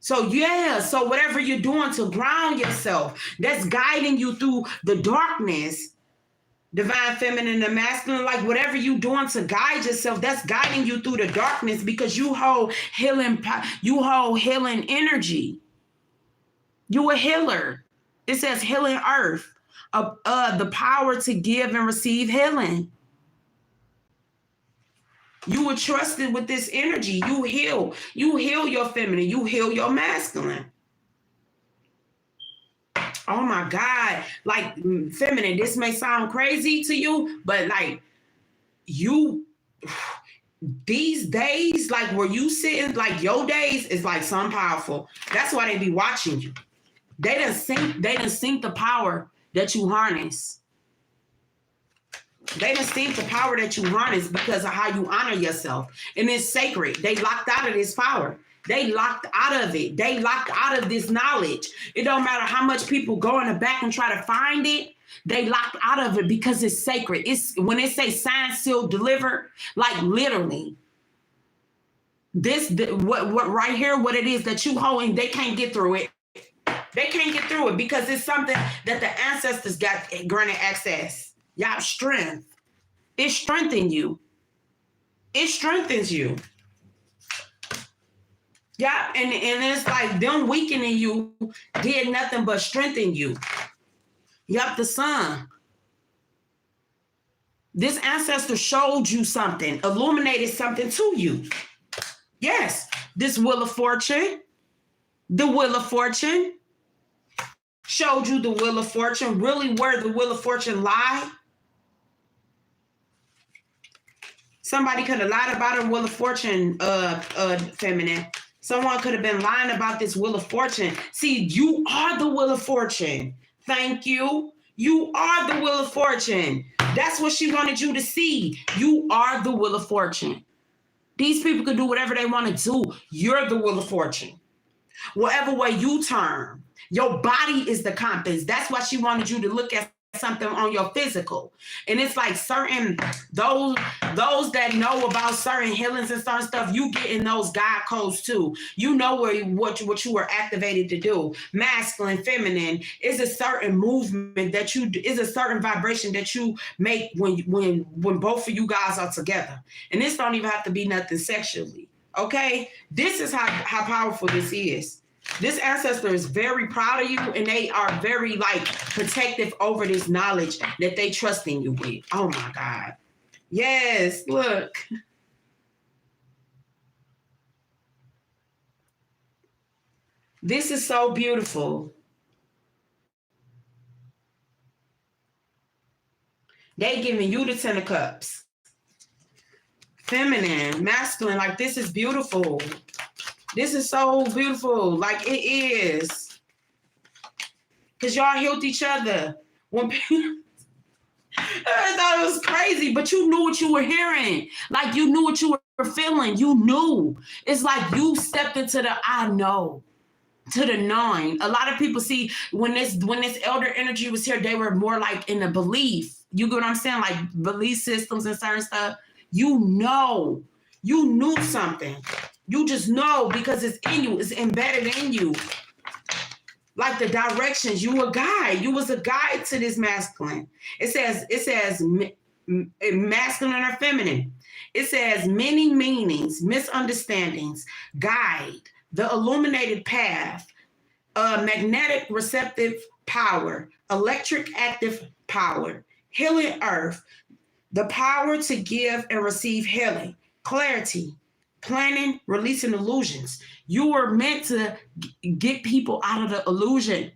So yeah, so whatever you're doing to ground yourself, that's guiding you through the darkness, divine feminine and masculine, like whatever you're doing to guide yourself, that's guiding you through the darkness, because you hold healing energy. You a healer. It says healing earth, the power to give and receive healing. You were trusted with this energy. You heal your feminine. You heal your masculine. Oh my God. Like, feminine, this may sound crazy to you, but like these days, like where you sitting, like your days is like something powerful. That's why they be watching you. They done sync the power that you harness. They done sync the power that you harness because of how you honor yourself. And it's sacred. They locked out of this power. They locked out of it. They locked out of this knowledge. It don't matter how much people go in the back and try to find it. They locked out of it because it's sacred. It's when they say sign, seal, deliver, like literally. What right here, what it is that you holding, they can't get through it. They can't get through it because it's something that the ancestors got granted access. Y'all strength. It strengthens you. It strengthens you. Yeah, and it's like them weakening you did nothing but strengthen you. Yup, the sun. This ancestor showed you something, illuminated something to you. Yes, this Wheel of Fortune, the Wheel of Fortune, showed you the Wheel of Fortune, really where the Wheel of Fortune lie. Somebody could have lied about a Wheel of Fortune, feminine. Someone could have been lying about this Wheel of Fortune. See, you are the Wheel of Fortune. Thank you. You are the Wheel of Fortune. That's what she wanted you to see. You are the Wheel of Fortune. These people can do whatever they want to do. You're the Wheel of Fortune. Whatever way you turn, your body is the compass. That's why she wanted you to look at something on your physical. And it's like certain those that know about certain healings and certain stuff, you get in those God codes too. You know what you were activated to do. Masculine, feminine is a certain movement that is a certain vibration that you make when both of you guys are together. And this don't even have to be nothing sexually. Okay? This is how powerful this is. This ancestor is very proud of you, and they are very protective over this knowledge that they trust in you with. Oh my God. Yes, look. This is so beautiful. They giving you the 10 of Cups. Feminine, masculine, this is beautiful. This is so beautiful. It is. Because y'all healed each other. When people, I thought it was crazy, but you knew what you were hearing. You knew what you were feeling. You knew. It's like you stepped into the I know, to the knowing. A lot of people see when this elder energy was here, they were more in a belief. You get what I'm saying? Belief systems and certain stuff. You know. You knew something. You just know because it's in you. It's embedded in you. The directions. You a guide. You was a guide to this masculine. It says masculine or feminine. It says many meanings, misunderstandings, guide, the illuminated path, magnetic receptive power, electric active power, healing earth, the power to give and receive healing, clarity, planning, releasing illusions. You were meant to get people out of the illusion.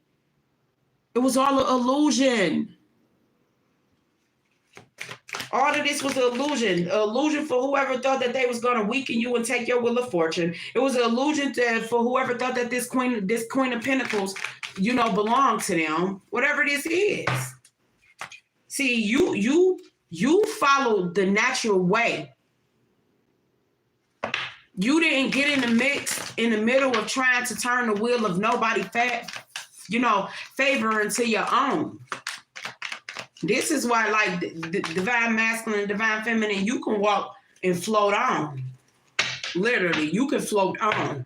It was all an illusion. All of this was an illusion. An illusion for whoever thought that they was going to weaken you and take your Wheel of Fortune. It was an illusion for whoever thought that this Queen of Pentacles, belonged to them. Whatever this is. See, you followed the natural way. You didn't get in the mix in the middle of trying to turn the wheel of nobody favor into your own. This is why the divine masculine and divine feminine, you can walk and float on. Literally, you can float on.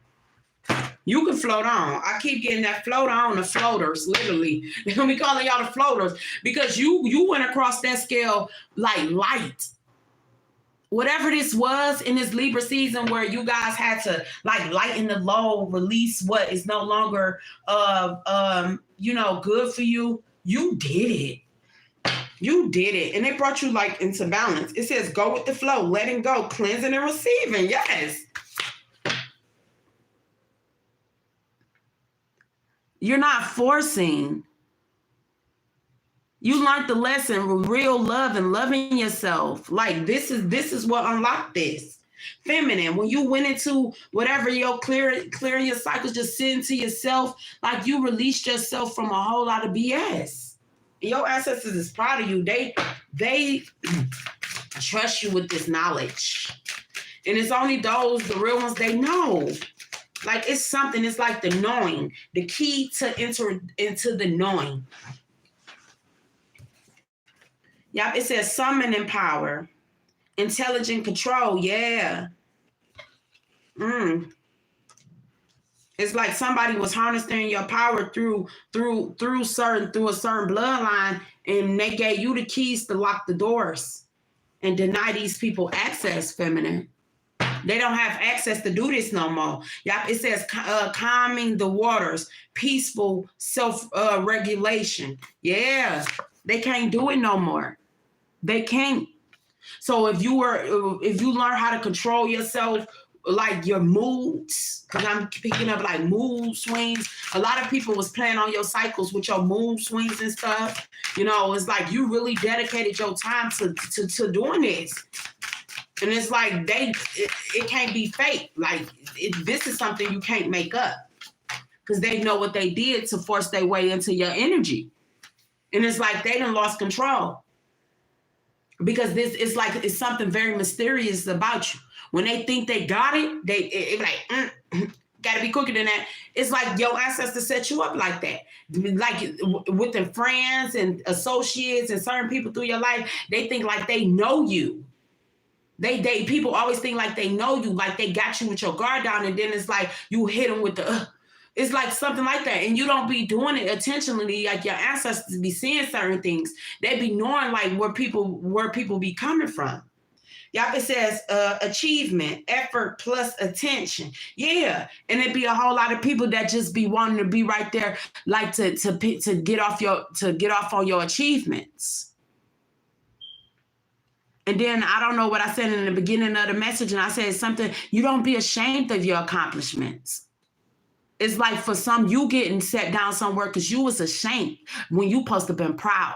You can float on. I keep getting that float on, the floaters, literally. They're going to be calling y'all the floaters because you went across that scale like light. Whatever this was in this Libra season where you guys had to lighten the load, release what is no longer good for you, you did it. You did it. And it brought you into balance. It says go with the flow, letting go, cleansing and receiving. Yes. You're not forcing. You learned the lesson with real love and loving yourself. This is what unlocked this. Feminine, when you went into whatever your clearing your cycles, just sitting to yourself, you released yourself from a whole lot of BS. Your ancestors is proud of you. They trust you with this knowledge. And it's only the real ones, they know. It's something, it's the knowing, the key to enter into the knowing. Yep, it says summon and power, intelligent control. Yeah. It's like somebody was harnessing your power through a certain bloodline, and they gave you the keys to lock the doors and deny these people access, feminine. They don't have access to do this no more. Yep, it says calming the waters, peaceful self-regulation. Yeah, they can't do it no more. They can't. So if you learn how to control yourself, your moods, because I'm picking up mood swings. A lot of people was playing on your cycles with your mood swings and stuff. It's you really dedicated your time to doing this. And it's like it can't be fake. Like this is something you can't make up because they know what they did to force their way into your energy. And it's like they done lost control because this is like it's something very mysterious about you. When they think they got it, it like gotta be quicker than that. It's like your ancestors set you up like that. Like with the friends and associates and certain people through your life, they think like they know you. They people always think like they know you, like they got you with your guard down, and then it's like you hit them with the it's like something like that, and you don't be doing it intentionally. Like your ancestors be seeing certain things, they be knowing like where people be coming from. Yep, it says achievement, effort plus attention. Yeah, and it be a whole lot of people that just be wanting to be right there, like to get off on your achievements. And then I don't know what I said in the beginning of the message, and I said something, you don't be ashamed of your accomplishments. It's like for some, you getting set down somewhere because you was ashamed when you supposed to been proud.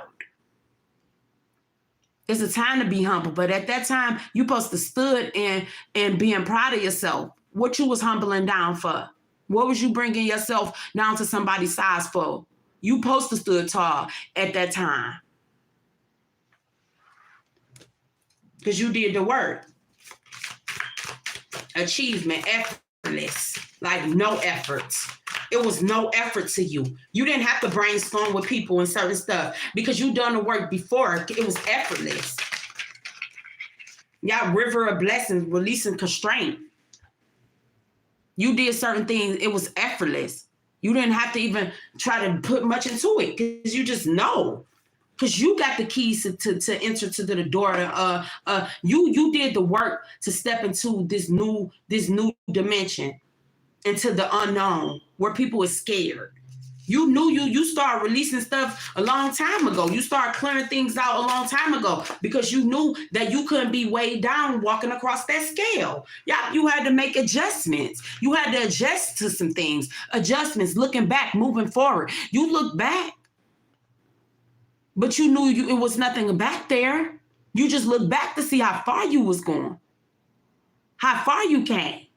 It's a time to be humble, but at that time, you supposed to stood in and being proud of yourself. What you was humbling down for? What was you bringing yourself down to somebody's size for? You supposed to stood tall at that time. Because you did the work. Achievement, effortless, like no efforts. It was no effort to you. You didn't have to brainstorm with people and certain stuff because you done the work before. It was effortless. Y'all, river of blessings, releasing constraint. You did certain things. It was effortless. You didn't have to even try to put much into it because you just know. Because you got the keys to enter to the door. You did the work to step into this new dimension, into the unknown where people were scared. You knew you started releasing stuff a long time ago. You started clearing things out a long time ago because you knew that you couldn't be weighed down walking across that scale. Yeah, you had to make adjustments. You had to adjust to some things. Adjustments, looking back, moving forward. You look back. But you knew it was nothing back there. You just looked back to see how far you was going, how far you came.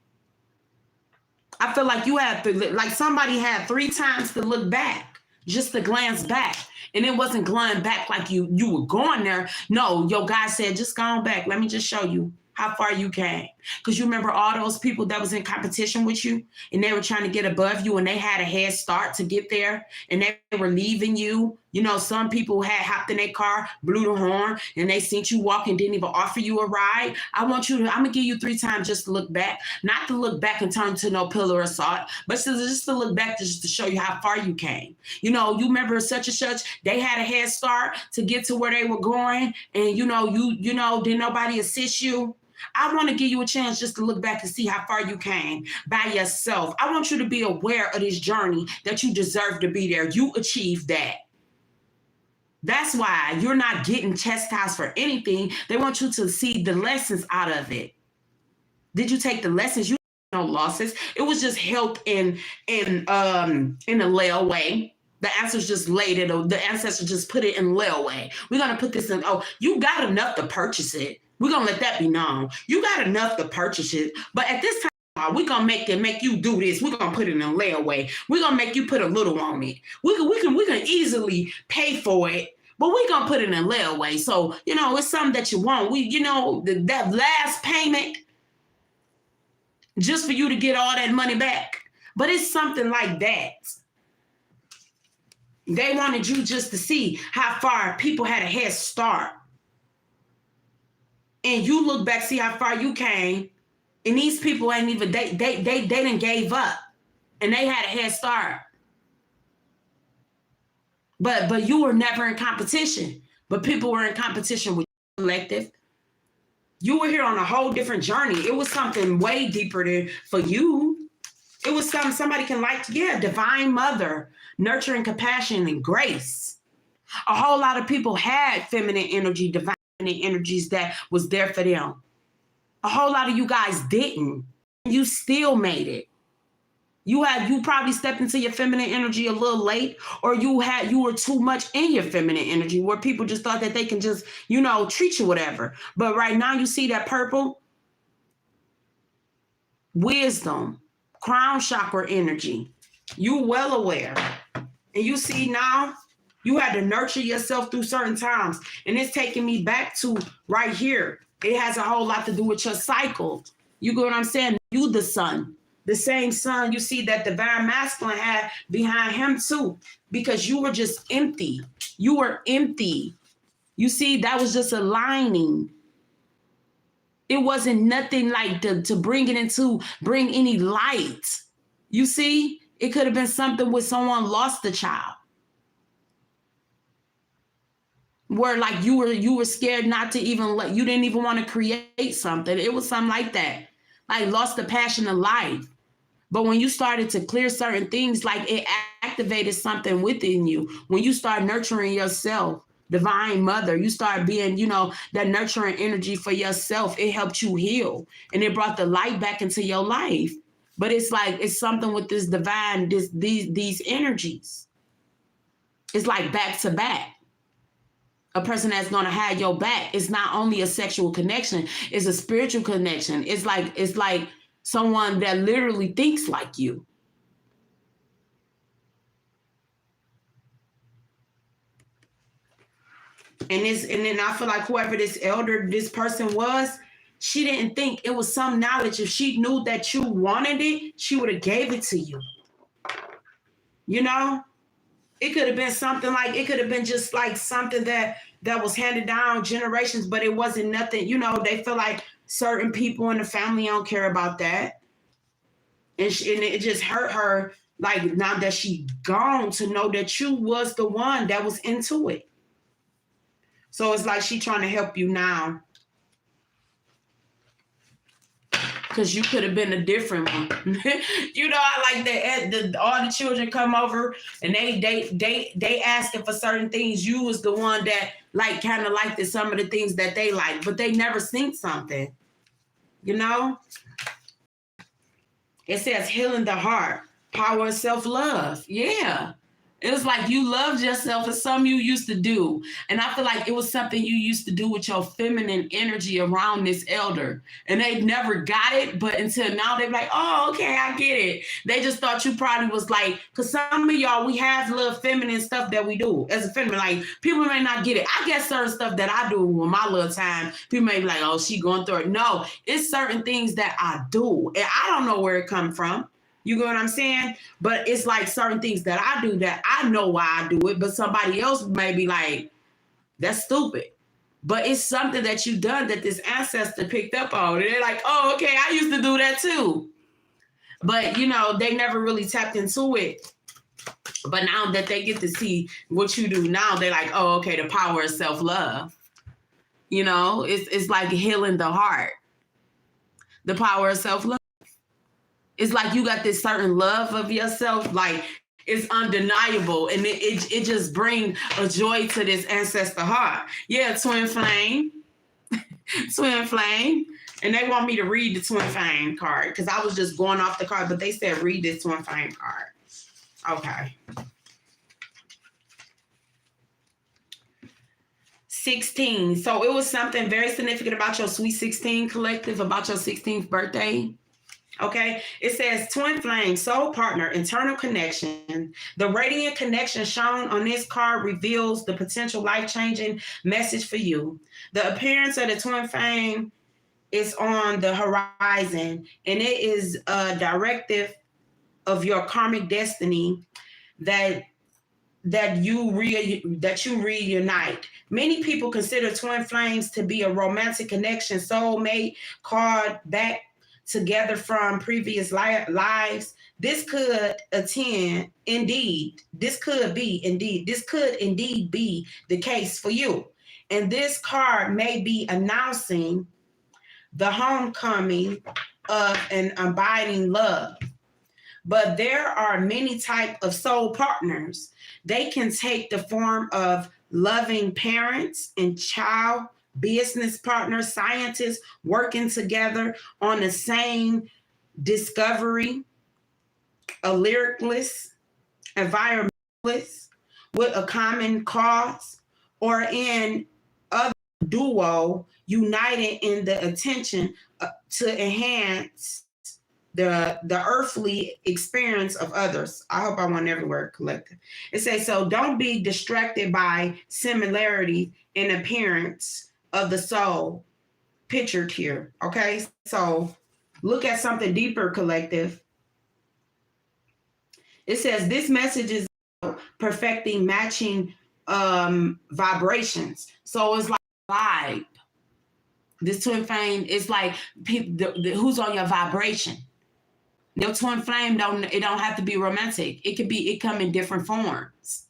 I feel like you had to, like somebody had 3 times to look back, just to glance back. And it wasn't glancing back like you were going there. No, your guy said, just go on back. Let me just show you how far you came. Because you remember all those people that was in competition with you and they were trying to get above you and they had a head start to get there and they were leaving you. You know, some people had hopped in their car, blew the horn, and they seen you walk and didn't even offer you a ride. I'm going to give you 3 times just to look back. Not to look back and turn to no pillar of salt, but just to look back just to show you how far you came. You know, you remember such and such, they had a head start to get to where they were going. And, you know, didn't nobody assist you. I want to give you a chance just to look back and see how far you came by yourself. I want you to be aware of this journey that you deserve to be there. You achieved that. That's why you're not getting chastised for anything. They want you to see the lessons out of it. Did you take the lessons? You no losses. It was just held in a layaway. The answers just laid it. The ancestors just put it in layaway. We're gonna put this in. Oh, you got enough to purchase it. We're going to let that be known. You got enough to purchase it. But at this time, we're going to make you do this. We're going to put it in a layaway. We're going to make you put a little on it. We can easily pay for it, but we're going to put it in a layaway. So, you know, it's something that you want. That last payment, just for you to get all that money back. But it's something like that. They wanted you just to see how far people had a head start. And you look back, see how far you came, and these people ain't even they didn't gave up, and they had a head start. But you were never in competition. But people were in competition with you, collective. You were here on a whole different journey. It was something way deeper than for you. It was something somebody can like. Yeah, divine mother, nurturing, compassion, and grace. A whole lot of people had feminine energy, divine energies that was there for them. A whole lot of you guys didn't. You still made it. You probably stepped into your feminine energy a little late, or you were too much in your feminine energy where people just thought that they can just, treat you whatever. But right now you see that purple wisdom, crown chakra energy. You well aware. And you see now you had to nurture yourself through certain times. And it's taking me back to right here. It has a whole lot to do with your cycle. You get what I'm saying? You the sun. The same sun you see that divine masculine had behind him too, because you were just empty. You were empty. You see, that was just aligning. It wasn't nothing like to bring any light. You see, it could have been something where someone lost a child. Where like you were scared not to even you didn't even want to create something. It was something like that. Like lost the passion of life. But when you started to clear certain things, like it activated something within you. When you start nurturing yourself, divine mother, you start being, that nurturing energy for yourself. It helped you heal and it brought the light back into your life. But it's like, it's something with this divine, these energies. It's like back to back. A person that's going to have your back. It's not only a sexual connection, it's a spiritual connection. It's like someone that literally thinks like you. And then I feel like whoever this person was, she didn't think it was some knowledge. If she knew that you wanted it, she would have gave it to you. It could have been something like, it could have been just like something that was handed down generations, but it wasn't nothing, they feel like certain people in the family don't care about that. And it just hurt her, like now that she gone, to know that you was the one that was into it. So it's like she trying to help you now. Because you could have been a different one. I like that all the children come over and they asking for certain things. You was the one that like kind of liked some of the things that they like, but they never seen something. It says healing the heart, power of self-love. Yeah. It was like you loved yourself. It's something you used to do. And I feel like it was something you used to do with your feminine energy around this elder. And they never got it, but until now they're like, oh, okay, I get it. They just thought you probably was like, because some of y'all, we have little feminine stuff that we do as a feminine. Like people may not get it. I get certain stuff that I do with my little time. People may be like, oh, she going through it. No, it's certain things that I do. And I don't know where it come from. You get what I'm saying? But it's like certain things that I do that I know why I do it, but somebody else may be like, that's stupid. But it's something that you done that this ancestor picked up on. And they're like, oh, okay, I used to do that too. But, they never really tapped into it. But now that they get to see what you do now, they're like, oh, okay, the power of self-love. It's like healing the heart. The power of self-love. It's like you got this certain love of yourself, like it's undeniable, and it just brings a joy to this ancestor heart. Yeah, twin flame, twin flame, and they want me to read the twin flame card because I was just going off the card, but they said read this twin flame card. Okay. 16. So it was something very significant about your Sweet 16 collective, about your 16th birthday. Okay, it says twin flame, soul partner, internal connection. The radiant connection shown on this card reveals the potential life-changing message for you. The appearance of the twin flame is on the horizon, and it is a directive of your karmic destiny that you reunite. Many people consider twin flames to be a romantic connection, soulmate, called back together from previous lives. This could indeed be the case for you. And this card may be announcing the homecoming of an abiding love. But there are many types of soul partners. They can take the form of loving parents and child, business partners, scientists working together on the same discovery, a lyricist, environmentalist with a common cause, or in other duo united in the attention to enhance the earthly experience of others. I hope I want every word collective. It says, so don't be distracted by similarity in appearance of the soul pictured here. Okay, so look at something deeper, collective. It says this message is perfecting matching vibrations. So it's like vibe. This twin flame is like who's on your vibration. Your twin flame don't have to be romantic. It come in different forms.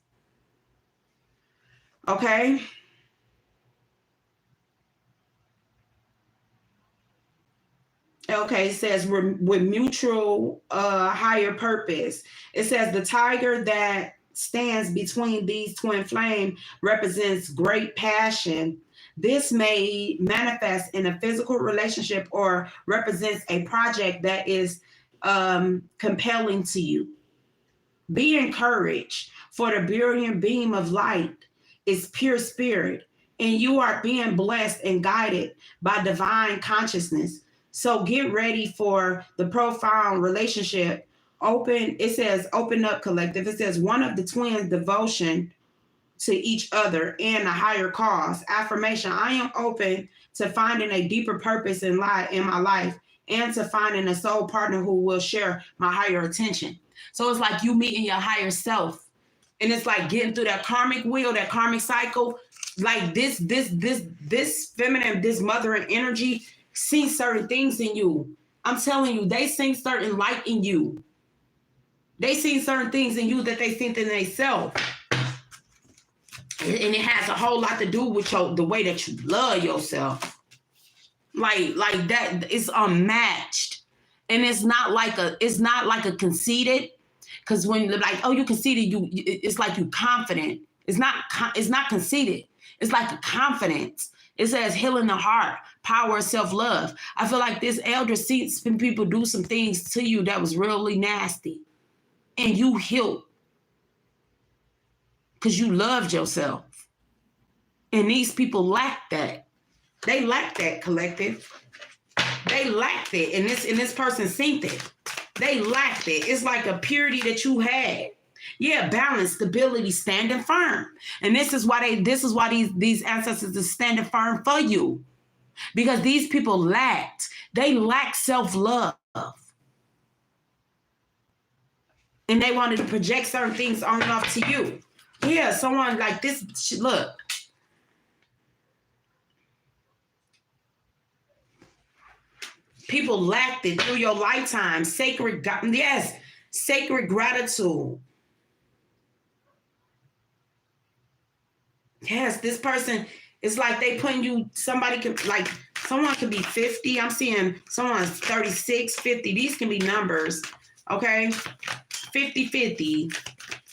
Okay. Okay, it says with mutual higher purpose. It says the tiger that stands between these twin flame represents great passion. This may manifest in a physical relationship or represents a project that is compelling to you. Be encouraged, for the brilliant beam of light is pure spirit, and you are being blessed and guided by divine consciousness. So get ready for the profound relationship. It says open up, collective. It says one of the twins' devotion to each other and a higher cause. Affirmation, I am open to finding a deeper purpose in my life, and to finding a soul partner who will share my higher attention. So it's like you meeting your higher self. And it's like getting through that karmic wheel, that karmic cycle. Like this feminine, this mothering energy see certain things in you. I'm telling you, they see certain light in you. They see certain things in you that they think in themselves. And it has a whole lot to do with the way that you love yourself. Like that, it's unmatched. And it's not like a conceited, because when they're like, oh, you conceited, it's like you confident. It's not conceited. It's like a confidence. It says healing the heart, power of self-love. I feel like this elder sees people do some things to you that was really nasty, and you healed because you loved yourself. And these people lack that. They lack that, collective. They lacked it, and this person seen it. They lacked it. It's like a purity that you had. Yeah, balance, stability, standing firm. And this is why these ancestors are standing firm for you. Because these people lacked self-love. And they wanted to project certain things on and off to you. Yeah, someone like this, look. People lacked it through your lifetime. Sacred gratitude. Yes, this person, it's like they putting you, someone could be 50. I'm seeing someone's 36, 50. These can be numbers, okay? 50, 50.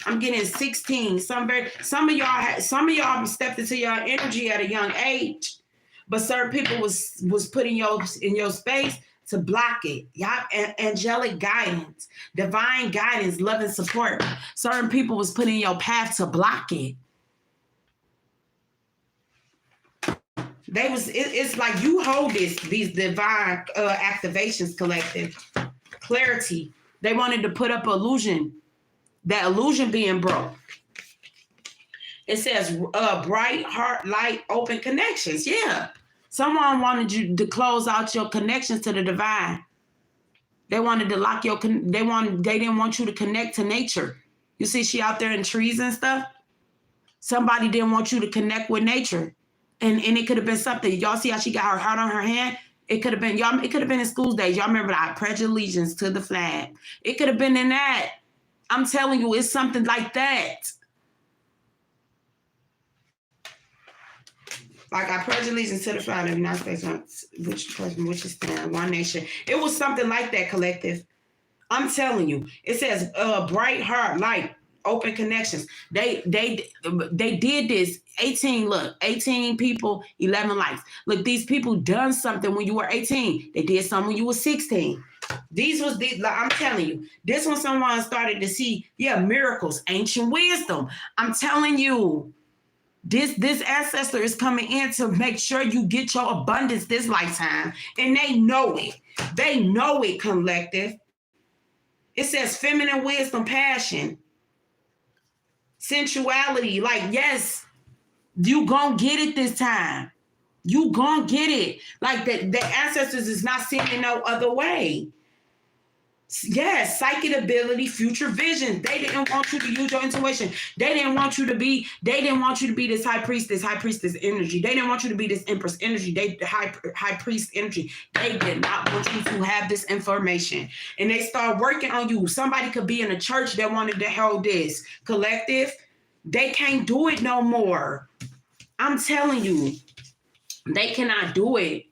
I'm getting 16. Some of y'all stepped into your energy at a young age, but certain people was putting in your space to block it. Y'all, angelic guidance, divine guidance, love and support. Certain people was put in your path to block it. It's like you hold these divine activations, collective. Clarity. They wanted to put up illusion. That illusion being broke. It says bright heart, light, open connections. Yeah. Someone wanted you to close out your connections to the divine. They wanted to lock they didn't want you to connect to nature. You see she out there in trees and stuff? Somebody didn't want you to connect with nature. And it could have been something. Y'all see how she got her heart on her hand? It could have been in school days. Y'all remember I pledge allegiance to the flag. It could have been in that. I'm telling you, it's something like that. Like I pledge allegiance to the flag of the United States, which is one nation. It was something like that, collective. I'm telling you. It says bright heart, light, open connections. They did this. 18 people, 11 lives. Look, these people done something when you were 18. They did something when you were 16. I'm telling you, this when someone started to see, miracles, ancient wisdom. I'm telling you, this ancestor is coming in to make sure you get your abundance this lifetime, and they know it. They know it, collective. It says feminine wisdom, passion, sensuality. Like, yes, you gonna get it this time. You gonna get it. Like the ancestors is not seeing it no other way. Yes, psychic ability, future vision. They didn't want you to use your intuition. They didn't want you to be this high priestess energy. They didn't want you to be this empress energy. The high priest energy. They did not want you to have this information. And they start working on you. Somebody could be in a church that wanted to hold this collective. They can't do it no more. I'm telling you, they cannot do it.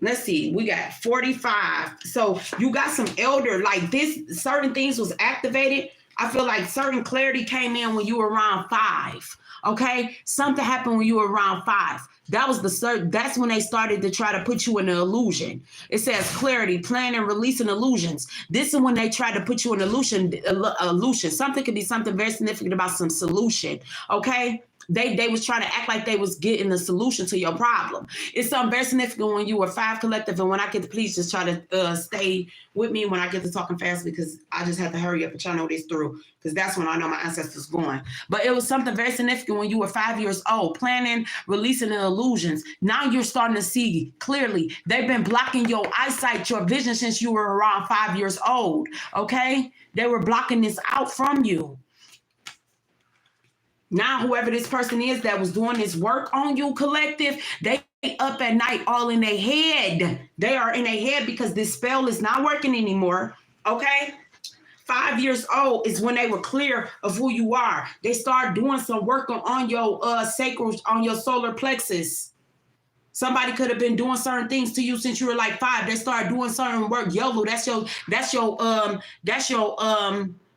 Let's see, we got 45. So you got some elder, like this, certain things was activated. I feel like certain clarity came in when you were around 5. Okay, something happened when you were around 5. That's when they started to try to put you in an illusion. It says clarity, plan and releasing illusions. This is when they try to put you in illusion. Something could be something very significant about some solution. Okay. They was trying to act like they was getting the solution to your problem. It's something very significant when you were 5 collective. And when I get to, please just try to stay with me when I get to talking fast, because I just have to hurry up and try to know this through, because that's when I know my ancestors going. But it was something very significant when you were 5 years old, planning, releasing the illusions. Now you're starting to see clearly. They've been blocking your eyesight, your vision since you were around 5 years old. Okay? They were blocking this out from you. Now, whoever this person is that was doing this work on you, collective, they up at night all in their head. They are in their head because this spell is not working anymore. Okay? 5 years old is when they were clear of who you are. They start doing some work on your sacral, on your solar plexus. Somebody could have been doing certain things to you since you were like 5. They start doing certain work. YOLO, that's your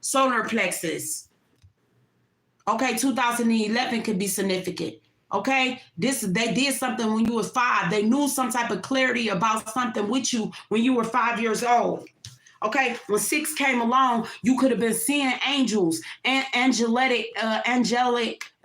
solar plexus. Okay, 2011 could be significant. Okay, they did something when you was 5. They knew some type of clarity about something with you when you were 5 years old. Okay, when 6 came along, you could have been seeing angels and angelic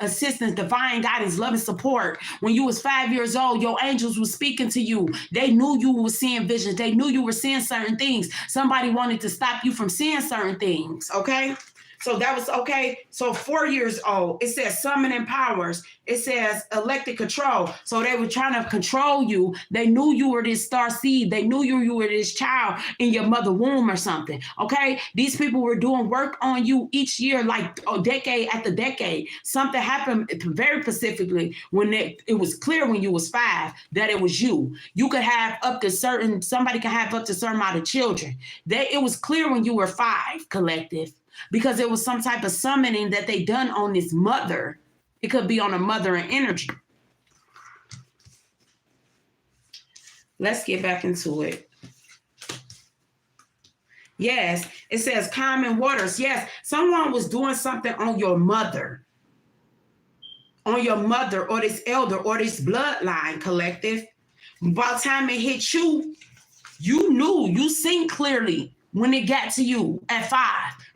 assistance, divine guidance, love and support. When you was 5 years old, your angels were speaking to you. They knew you were seeing visions. They knew you were seeing certain things. Somebody wanted to stop you from seeing certain things. Okay. So that was okay. So 4 years old, it says summoning powers. It says elected control. So they were trying to control you. They knew you were this star seed. They knew you were this child in your mother womb or something. Okay. These people were doing work on you each year, like decade after decade. Something happened very specifically when it was clear when you was 5 that it was you. You could have somebody can have up to a certain amount of children. It was clear when you were 5, collective. Because it was some type of summoning that they done on this mother. It could be on a mother and energy. Let's get back into it. Yes, it says common waters. Yes, someone was doing something on your mother. On your mother or this elder or this bloodline, collective. By the time it hit you, you knew, you seen clearly when it got to you at 5.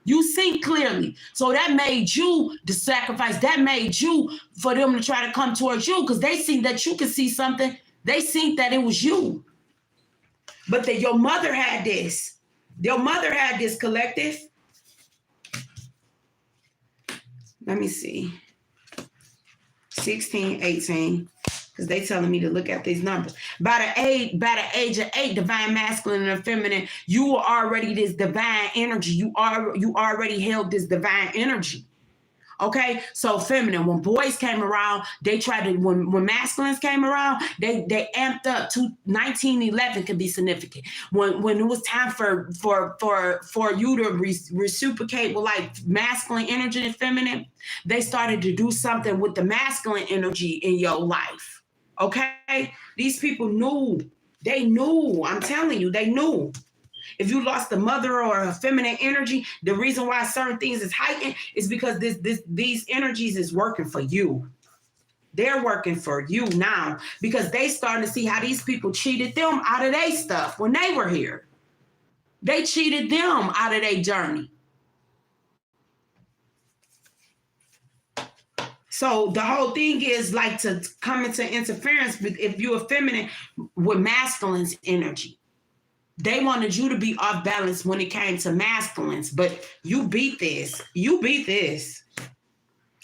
You see clearly. So that made you the sacrifice. That made you for them to try to come towards you because they seen that you could see something. They seen that it was you. But that your mother had this. Your mother had this, collective. Let me see. 16, 18. Because they telling me to look at these numbers. By the age of 8, divine masculine and feminine, you were already this divine energy. You already held this divine energy. Okay, so feminine. When boys came around, they tried to. When masculines came around, they amped up to 1911 could be significant. When it was time for you to reciprocate with like masculine energy and feminine, they started to do something with the masculine energy in your life. Okay, these people knew. They knew. I'm telling you, they knew. If you lost the mother or a feminine energy, the reason why certain things is heightened is because these energies is working for you. They're working for you now because they starting to see how these people cheated them out of their stuff when they were here. They cheated them out of their journey. So the whole thing is like to come into interference with, if you're feminine, with masculine's energy. They wanted you to be off balance when it came to masculines, but you beat this. You beat this.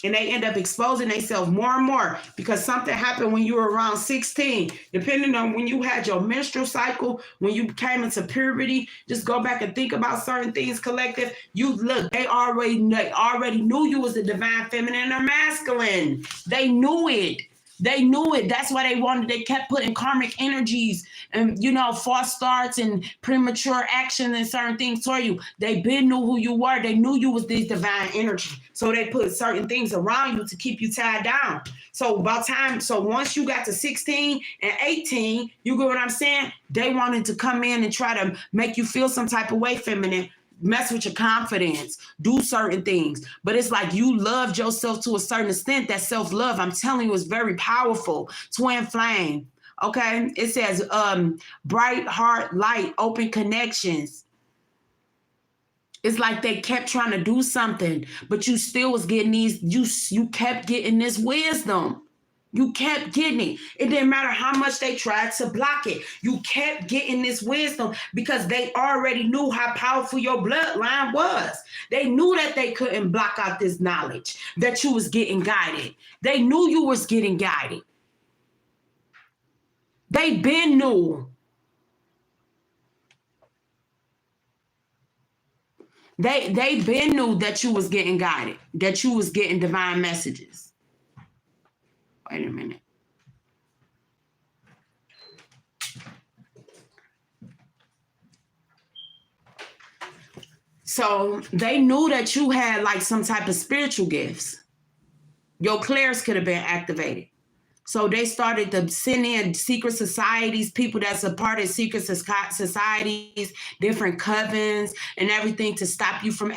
And they end up exposing themselves more and more because something happened when you were around 16. Depending on when you had your menstrual cycle, when you came into puberty, just go back and think about certain things, collective. You look, they already knew you was a divine feminine or masculine. They knew it. They knew it. That's why they kept putting karmic energies and, false starts and premature action and certain things toward you. They been knew who you were. They knew you was this divine energy. So they put certain things around you to keep you tied down. So once you got to 16 and 18, you get what I'm saying? They wanted to come in and try to make you feel some type of way, feminine. Mess with your confidence, do certain things. But it's like you loved yourself to a certain extent. That self-love, I'm telling you, is very powerful. Twin flame. Okay. It says bright heart, light, open connections. It's like they kept trying to do something, but you still was getting you kept getting this wisdom. You kept getting it. It didn't matter how much they tried to block it. You kept getting this wisdom because they already knew how powerful your bloodline was. They knew that they couldn't block out this knowledge, that you was getting guided. They knew you was getting guided. They been knew. They been knew that you was getting guided, that you was getting divine messages. Wait a minute. So they knew that you had like some type of spiritual gifts. Your clairs could have been activated. So they started to send in secret societies, people that's a part of secret societies, different covens and everything to stop you from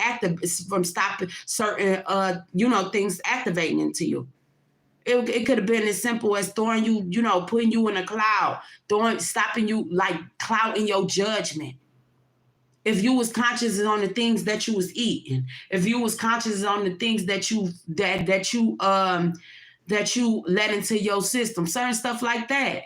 stopping certain, things activating into you. It could have been as simple as throwing you, putting you in a cloud, stopping you, like clouding your judgment. If you was conscious on the things that you was eating, if you was conscious on the things that you let into your system, certain stuff like that,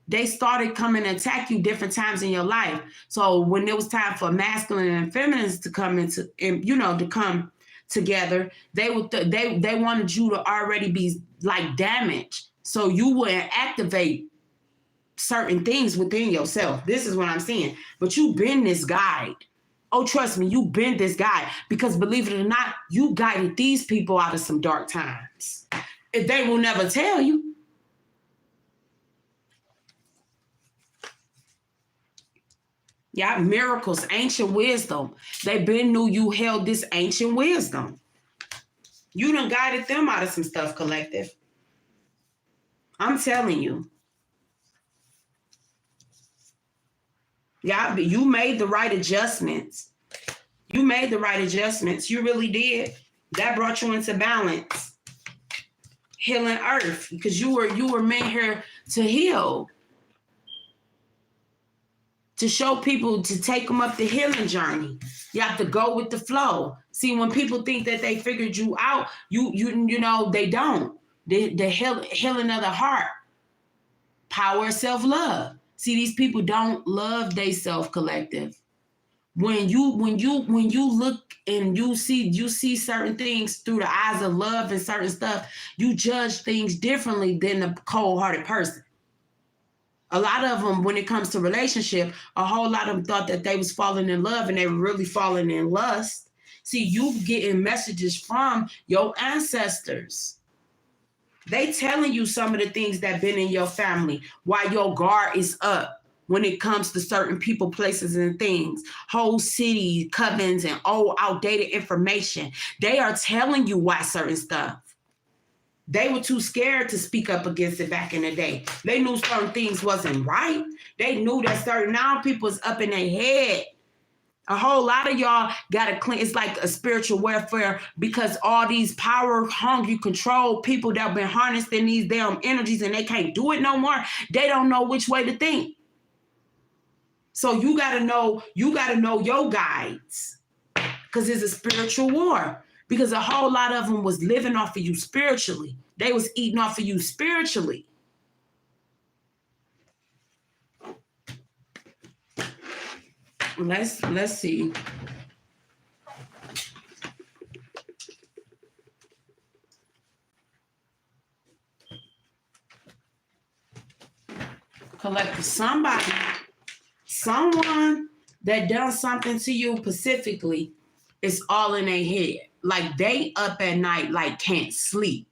they started coming and attack you different times in your life. So when it was time for masculine and feminines to come to come together, they wanted you to already be like damaged, so you wouldn't activate certain things within yourself. This is what I'm saying. But you've been this guide. Oh, trust me, you've been this guide, because believe it or not, you guided these people out of some dark times. If they will never tell you. Yeah, miracles, ancient wisdom. They been knew you held this ancient wisdom. You done guided them out of some stuff, collective. I'm telling you. Yeah, you made the right adjustments. You made the right adjustments. You really did. That brought you into balance. Healing earth, because you were meant here to heal. To show people, to take them up the healing journey. You have to go with the flow. See, when people think that they figured you out, they don't. The healing of the heart. Power of self-love. See, these people don't love they self, collective. When you look and you see certain things through the eyes of love and certain stuff, you judge things differently than a cold-hearted person. A lot of them, when it comes to relationship, a whole lot of them thought that they was falling in love and they were really falling in lust. See, you getting messages from your ancestors. They telling you some of the things that been in your family, why your guard is up when it comes to certain people, places, and things. Whole city, covens, and old outdated information. They are telling you why certain stuff. They were too scared to speak up against it back in the day. They knew certain things wasn't right. They knew that now people's up in their head. A whole lot of y'all got to clean. It's like a spiritual warfare, because all these power hungry control people that have been harnessing these damn energies and they can't do it no more. They don't know which way to think. So you gotta know your guides. Because it's a spiritual war. Because a whole lot of them was living off of you spiritually. They was eating off of you spiritually. Let's see. Collective, someone that does something to you specifically is all in their head. Like they up at night, like can't sleep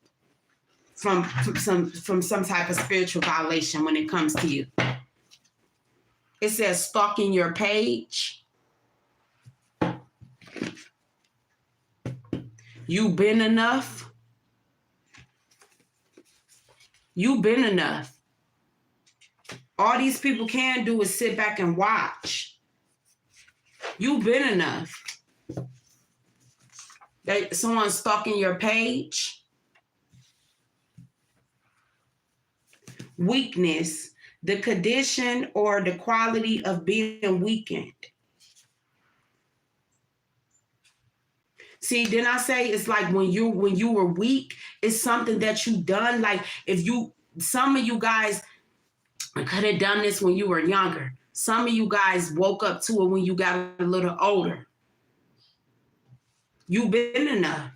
from some type of spiritual violation when it comes to you. It says stalking your page. You been enough. You been enough. All these people can do is sit back and watch. You been enough. Someone stalking your page. Weakness, the condition or the quality of being weakened. See, didn't I say it's like when you were weak, it's something that you done. Like some of you guys could have done this when you were younger. Some of you guys woke up to it when you got a little older. You've been enough.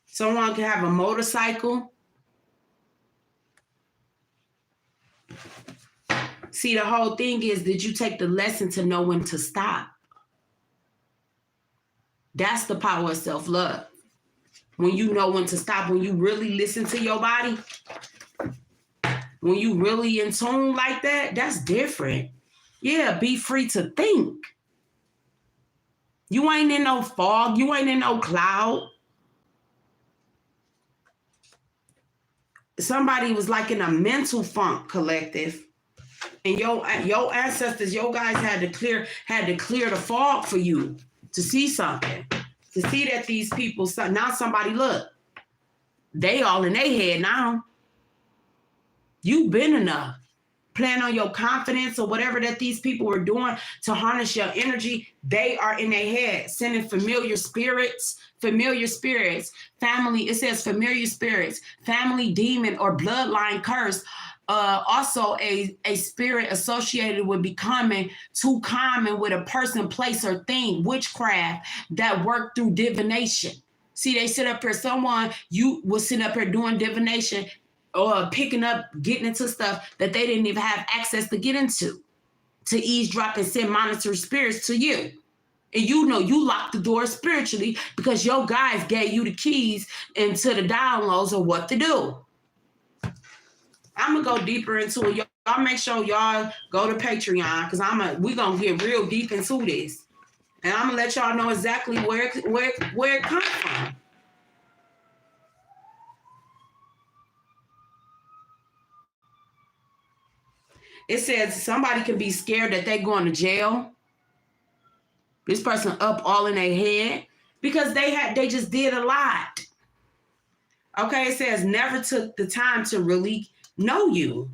Someone can have a motorcycle. See, the whole thing is, did you take the lesson to know when to stop? That's the power of self-love. When you know when to stop, when you really listen to your body, when you really in tune like that, that's different. Yeah, be free to think. You ain't in no fog. You ain't in no cloud. Somebody was like in a mental funk, collective. And your ancestors, your guys had to clear the fog for you to see something. To see that these people, now somebody look, they all in their head now. You've been enough. Playing on your confidence or whatever that these people were doing to harness your energy, they are in their head, sending familiar spirits, family, it says familiar spirits, family demon or bloodline curse. Also a spirit associated with becoming too common with a person, place, or thing, witchcraft that work through divination. See, they sit up here, you will sit up here doing divination or picking up, getting into stuff that they didn't even have access to get into, to eavesdrop and send monitoring spirits to you. And you know you locked the door spiritually because your guys gave you the keys into the downloads of what to do. I'm gonna go deeper into it. Y'all make sure y'all go to Patreon because we're gonna get real deep into this. And I'm gonna let y'all know exactly where it comes from. It says somebody can be scared that they're going to jail. This person up all in their head because they just did a lot. Okay, it says never took the time to really know you.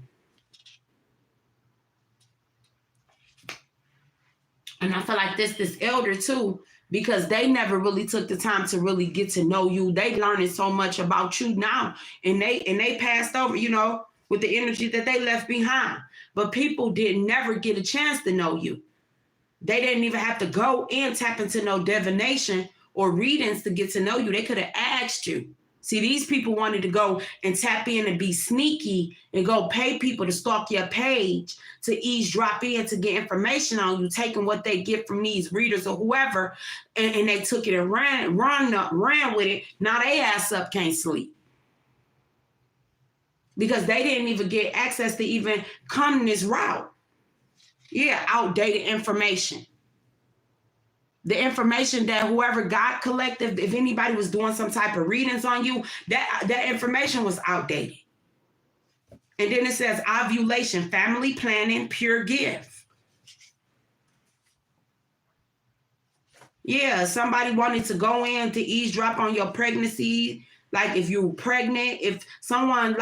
And I feel like this elder too, because they never really took the time to really get to know you. They learning so much about you now, and they passed over, with the energy that they left behind. But people never get a chance to know you. They didn't even have to go and tap into no divination or readings to get to know you. They could have asked you. See, these people wanted to go and tap in and be sneaky and go pay people to stalk your page, to eavesdrop in, to get information on you, taking what they get from these readers or whoever, and they took it and ran with it. Now they ass up can't sleep. Because they didn't even get access to even come this route. Yeah, outdated information. The information that whoever got collective, if anybody was doing some type of readings on you, that information was outdated. And then it says ovulation, family planning, pure gift. Yeah, somebody wanted to go in to eavesdrop on your pregnancy. Like if you're pregnant, if someone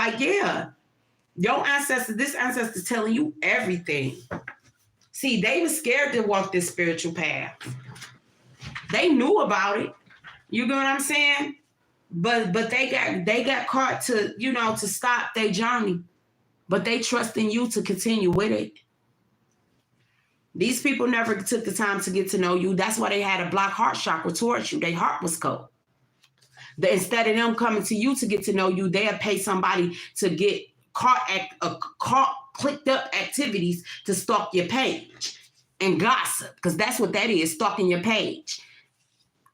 your ancestors, this ancestor telling you everything. See, they were scared to walk this spiritual path. They knew about it. You know what I'm saying? But they got caught to, you know, to stop their journey. But they trust in you to continue with it. These people never took the time to get to know you. That's why they had a blocked heart chakra towards you. Their heart was cold. Instead of them coming to you to get to know you, they'll pay somebody to get clicked up activities to stalk your page and gossip, because that's what that is, stalking your page.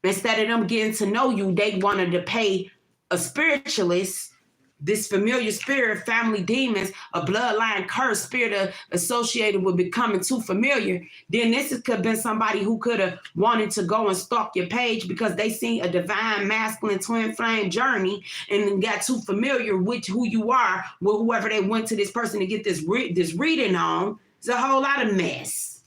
Instead of them getting to know you, they wanted to pay a spiritualist, this familiar spirit, family demons, a bloodline curse, spirit associated with becoming too familiar. Then this could have been somebody who could have wanted to go and stalk your page because they seen a divine masculine twin flame journey and then got too familiar with who you are, with whoever they went to this person to get this reading on. It's a whole lot of mess.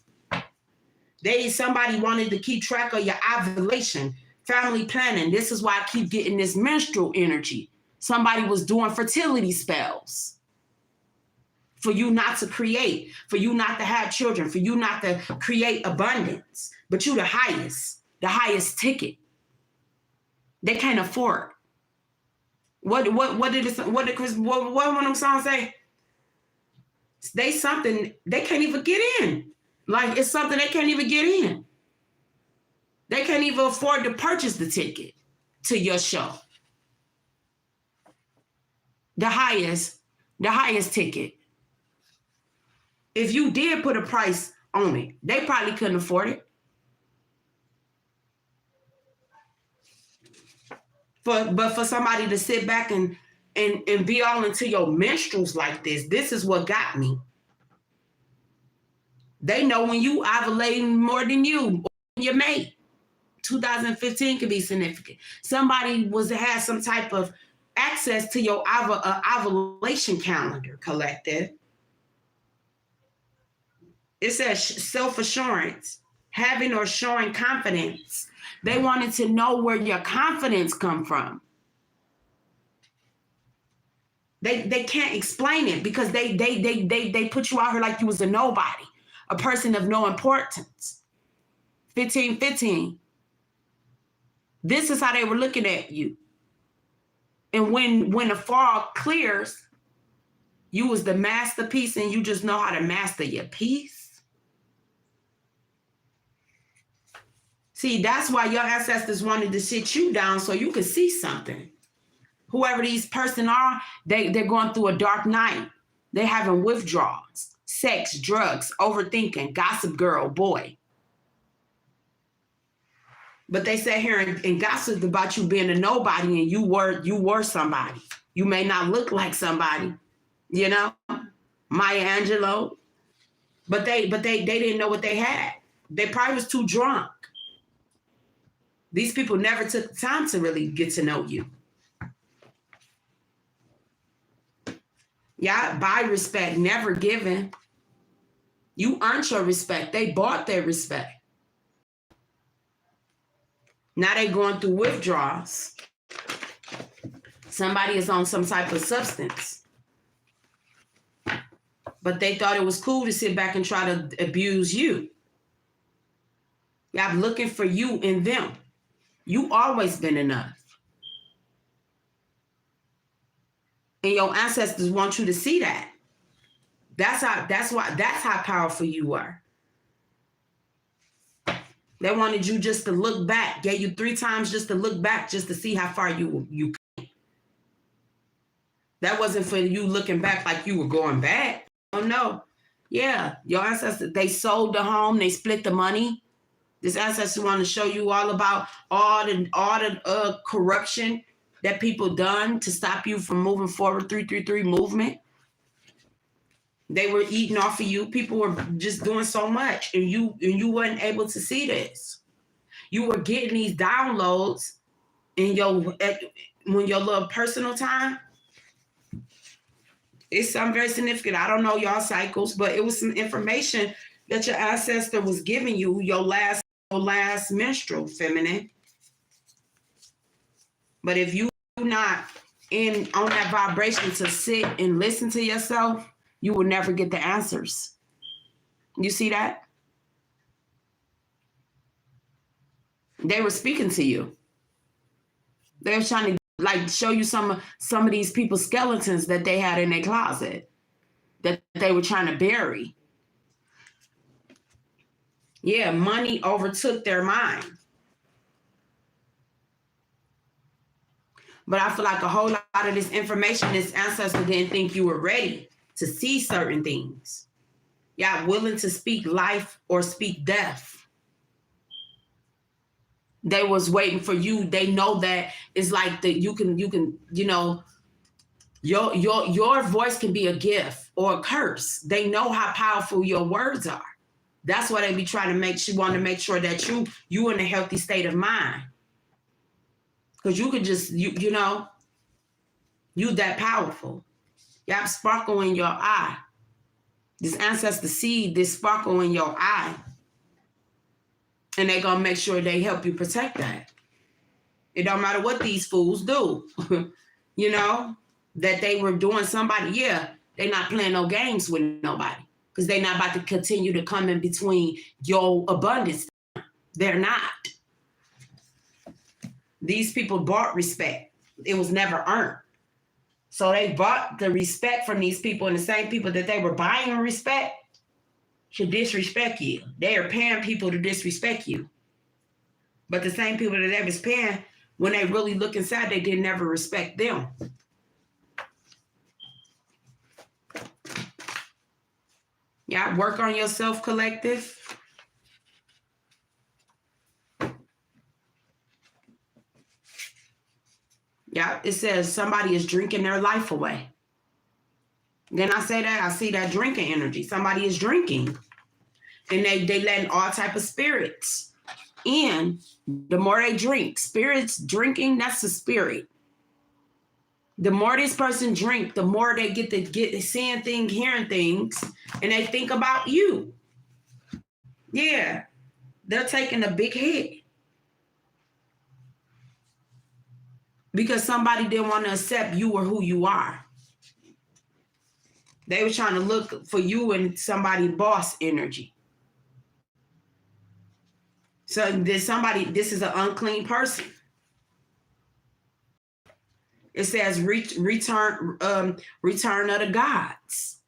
Somebody wanted to keep track of your ovulation, family planning. This is why I keep getting this menstrual energy. Somebody was doing fertility spells for you not to create, for you not to have children, for you not to create abundance. But you the highest ticket. They can't afford. What did one of them songs say? They something they can't even get in. Like, it's something they can't even get in. They can't even afford to purchase the ticket to your show. The highest ticket. If you did put a price on it, they probably couldn't afford it. But for somebody to sit back and be all into your menstruals like this is what got me. They know when you ovulating more than you or your mate. 2015 could be significant. Somebody had some type of access to your ovulation calendar, collective. It says self-assurance, having or showing confidence. They wanted to know where your confidence come from. They can't explain it because they put you out here like you was a nobody, a person of no importance. 1515. This is how they were looking at you. And when the fog clears, you was the masterpiece and you just know how to master your piece. See, that's why your ancestors wanted to sit you down so you could see something. Whoever these person are, they're going through a dark night. They're having withdrawals, sex, drugs, overthinking, gossip girl, boy. But they sat here and gossiped about you being a nobody and you were somebody. You may not look like somebody, you know, Maya Angelou. But they didn't know what they had. They probably was too drunk. These people never took the time to really get to know you. Yeah, buy respect, never given. You earned your respect. They bought their respect. Now they going through withdrawals. Somebody is on some type of substance. But they thought it was cool to sit back and try to abuse you. I'm looking for you in them. You always been enough. And your ancestors want you to see that. That's how powerful you are. They wanted you just to look back, gave you 3 times just to look back, just to see how far you came. That wasn't for you looking back like you were going back. Oh no. Yeah, your ancestors, they sold the home, they split the money. This ancestor wanted to show you all about all the corruption that people done to stop you from moving forward. 333 movement. They were eating off of you. People were just doing so much, and you weren't able to see this. You were getting these downloads in when your little personal time. It's something very significant. I don't know y'all cycles, but it was some information that your ancestor was giving you your last menstrual, feminine. But if you not on that vibration to sit and listen to yourself, you will never get the answers. You see that? They were speaking to you. They were trying to like show you some of these people's skeletons that they had in their closet that they were trying to bury. Yeah, money overtook their mind. But I feel like a whole lot of this information, this ancestor didn't think you were ready to see certain things. Yeah, willing to speak life or speak death. They was waiting for you. They know that it's like that you can, you know, your voice can be a gift or a curse. They know how powerful your words are. That's why they be trying to want to make sure that you in a healthy state of mind. Because you could just, you know, you that powerful. You have sparkle in your eye. This ancestor seed, this sparkle in your eye. And they're going to make sure they help you protect that. It don't matter what these fools do. You know, that they were doing somebody. Yeah, they're not playing no games with nobody. Because they're not about to continue to come in between your abundance. They're not. These people bought respect. It was never earned. So they bought the respect from these people, and the same people that they were buying respect should disrespect you. They are paying people to disrespect you. But the same people that they was paying, when they really look inside, they did never respect them. Yeah, work on yourself, collective. Yeah, it says somebody is drinking their life away. Then I say that, I see that drinking energy. Somebody is drinking. And they letting all type of spirits in. The more they drink, spirits drinking, that's the spirit. The more this person drink, the more they get seeing things, hearing things, and they think about you. Yeah, they're taking a big hit. Because somebody didn't want to accept you or who you are. They were trying to look for you and somebody's boss energy. So this is an unclean person. It says return of the gods.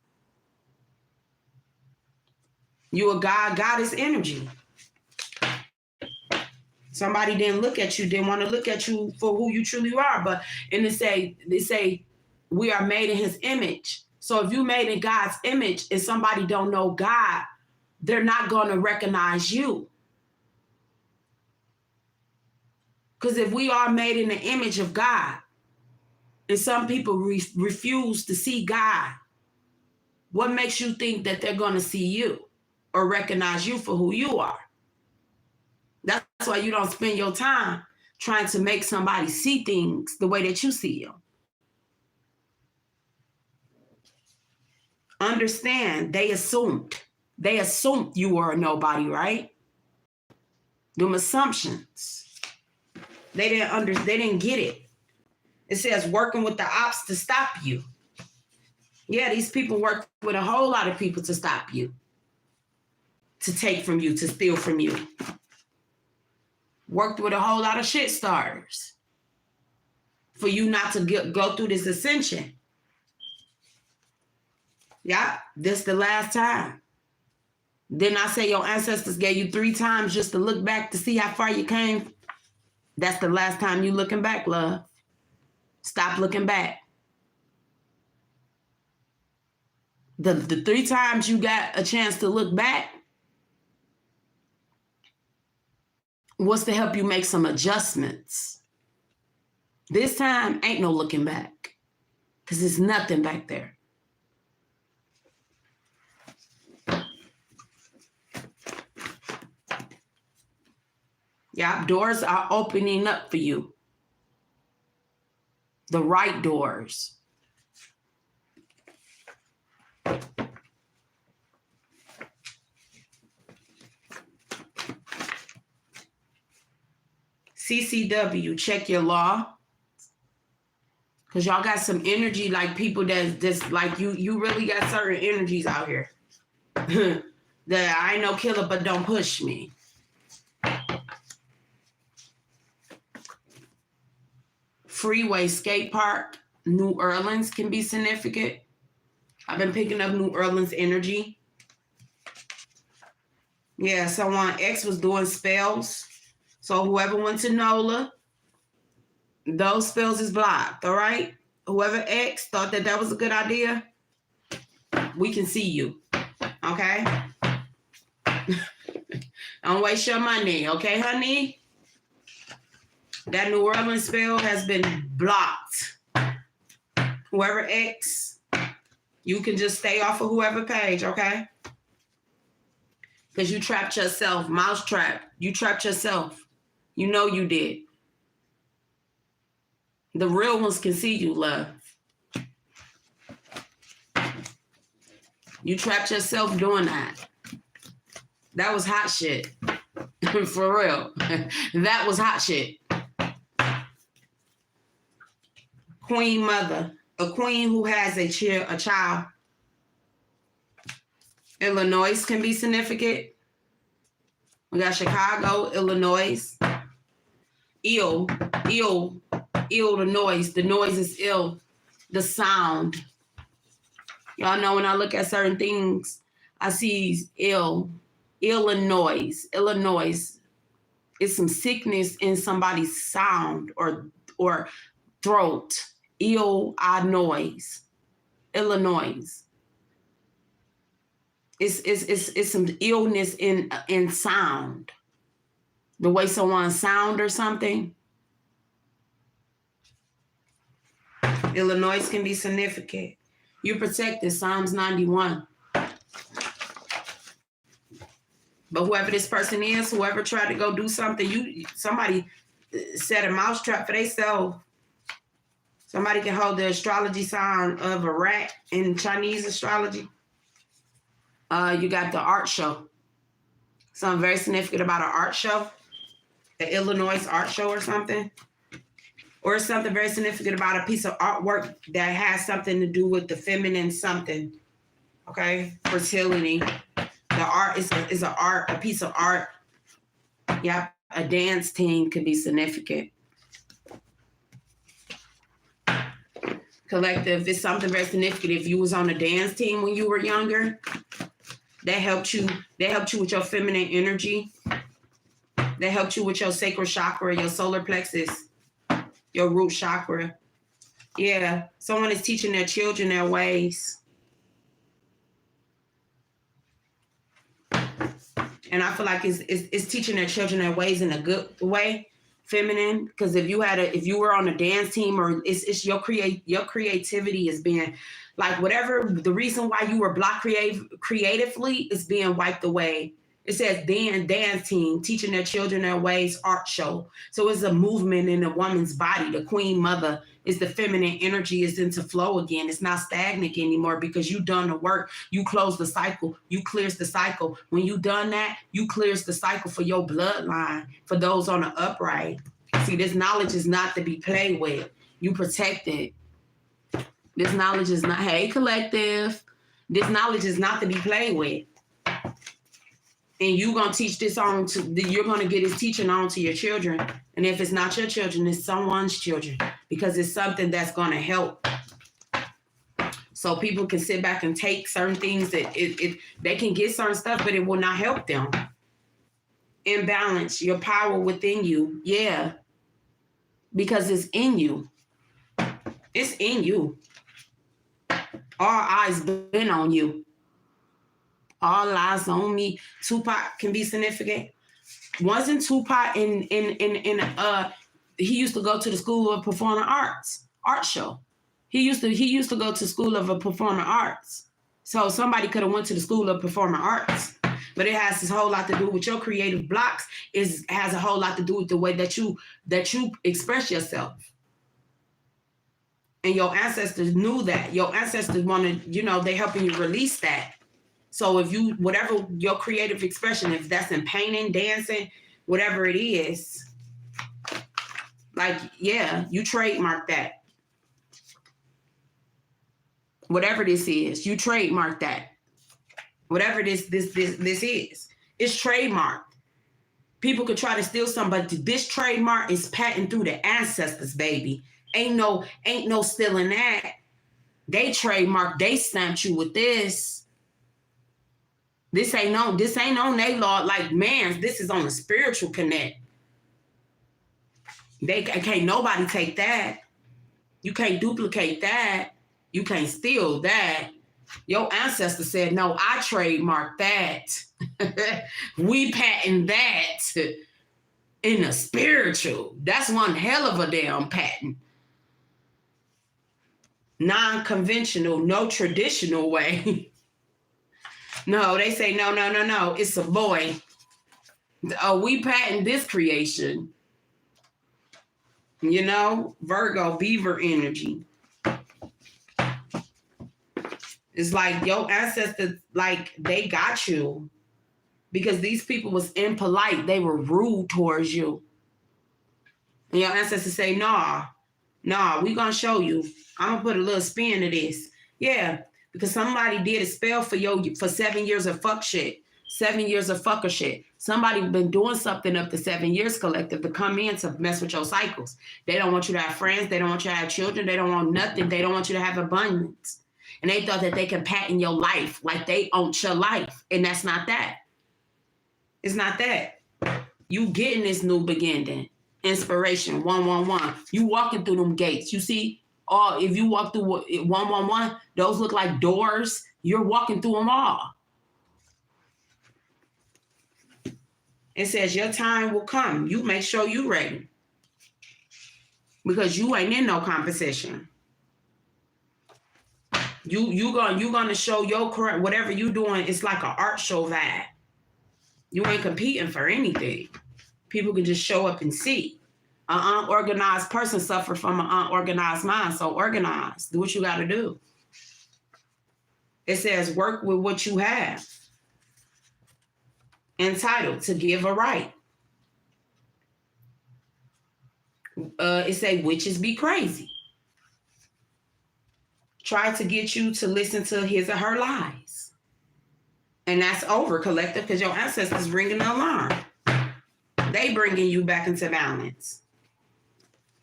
You a god, goddess energy. Somebody didn't look at you, didn't want to look at you for who you truly are. But and they say we are made in his image. So if you made in God's image and somebody don't know God, they're not going to recognize you. Because if we are made in the image of God, and some people refuse to see God, what makes you think that they're going to see you or recognize you for who you are? That's why you don't spend your time trying to make somebody see things the way that you see them. Understand, they assumed you were a nobody, right? Them assumptions. They didn't get it. It says working with the ops to stop you. Yeah, these people work with a whole lot of people to stop you, to take from you, to steal from you. Worked with a whole lot of shit starters for you not to go through this ascension. Yeah, this the last time. Didn't I say your ancestors gave you 3 times just to look back to see how far you came? That's the last time you looking back, love. Stop looking back. The 3 times you got a chance to look back was to help you make some adjustments. This time ain't no looking back because there's nothing back there. Yeah, doors are opening up for you. The right doors. CCW, check your law. Because y'all got some energy like people that's like you really got certain energies out here. That I ain't no killer, but don't push me. Freeway skate park, New Orleans can be significant. I've been picking up New Orleans energy. Yeah, someone X was doing spells. So whoever went to NOLA, those spells is blocked, all right? Whoever X thought that that was a good idea, we can see you, okay? Don't waste your money, okay, honey? That New Orleans spell has been blocked. Whoever X, you can just stay off of whoever page, okay? Because you trapped yourself, mouse trap. You trapped yourself. You know you did. The real ones can see you, love. You trapped yourself doing that. That was hot shit. For real. That was hot shit. Queen mother. A queen who has a child. Illinois can be significant. We got Chicago, Illinois. Ill, the noise. The noise is ill. The sound. Y'all know when I look at certain things, I see Illinois. It's some sickness in somebody's sound or throat. Illinois. It's some illness in sound. The way someone sound or something. Illinois can be significant. You protected, Psalms 91. But whoever this person is, whoever tried to go do something, somebody set a mousetrap for themselves. Somebody can hold the astrology sign of a rat in Chinese astrology. You got the art show. Something very significant about an art show. The Illinois art show or something. Or something very significant about a piece of artwork that has something to do with the feminine something. Okay? Fertility. The art is a piece of art. Yeah, a dance team could be significant. Collective is something very significant. If you was on a dance team when you were younger, that helped you with your feminine energy. That helped you with your sacral chakra, your solar plexus, your root chakra. Yeah, someone is teaching their children their ways. And I feel like it's teaching their children their ways in a good way, feminine. Because if you were on a dance team, or it's your creativity is being like whatever the reason why you were blocked creatively is being wiped away. It says dance team teaching their children their ways, art show. So it's a movement in a woman's body. The queen mother is the feminine energy is into flow again. It's not stagnant anymore because you done the work. You close the cycle. You clears the cycle. When you done that, you clears the cycle for your bloodline, for those on the upright. See, this knowledge is not to be played with. You protect it. This knowledge is not, hey, collective. This knowledge is not to be played with. And you're going to teach this you're going to get this teaching on to your children. And if it's not your children, it's someone's children, because it's something that's going to help. So people can sit back and take certain things that they can get certain stuff, but it will not help them. Imbalance your power within you. Yeah. Because it's in you. It's in you. All eyes been on you. All eyes on me. Tupac can be significant. Wasn't Tupac he used to go to the School of Performing Arts, art show. He used to go to School of Performing Arts. So somebody could have went to the School of Performing Arts. But it has this whole lot to do with your creative blocks. Has a whole lot to do with the way that you express yourself. And your ancestors knew that. Your ancestors wanted, they helping you release that. So if whatever your creative expression, if that's in painting, dancing, whatever it is, like, yeah, you trademark that. Whatever this is, you trademark that. Whatever this is. It's trademarked. People could try to steal something, but this trademark is patented through the ancestors, baby. Ain't no stealing that. They trademarked, they stamped you with this. This ain't on they law like man's. This is on the spiritual connect. They can't nobody take that. You can't duplicate that. You can't steal that. Your ancestor said, no, I trademarked that. We patent that in the spiritual. That's one hell of a damn patent. Non-conventional, no traditional way. No, they say, no. It's a boy. Oh, we patent this creation. You know, Virgo, beaver energy. It's like your ancestors, like they got you because these people was impolite. They were rude towards you. And your ancestors say, nah, we gonna show you. I'm gonna put a little spin to this. Yeah, because somebody did a spell for you for 7 years of fuck shit. 7 years of fucker shit. Somebody been doing something up to 7 years collective to come in to mess with your cycles. They don't want you to have friends. They don't want you to have children. They don't want nothing. They don't want you to have abundance. And they thought that they could patent your life like they own your life. And that's not that. It's not that. You getting this new beginning. Inspiration, 111. You walking through them gates. You see, if you walk through 111, those look like doors. You're walking through them all. It says your time will come. You make sure you ready. Because you ain't in no competition. You gonna show your correct whatever you doing. It's like an art show vibe. You ain't competing for anything. People can just show up and see. An unorganized person suffer from an unorganized mind. So organize. Do what you got to do. It says work with what you have. Entitled to give a right. It say witches be crazy. Try to get you to listen to his or her lies. And that's over, collective, because your ancestors ringing the alarm. They bringing you back into balance.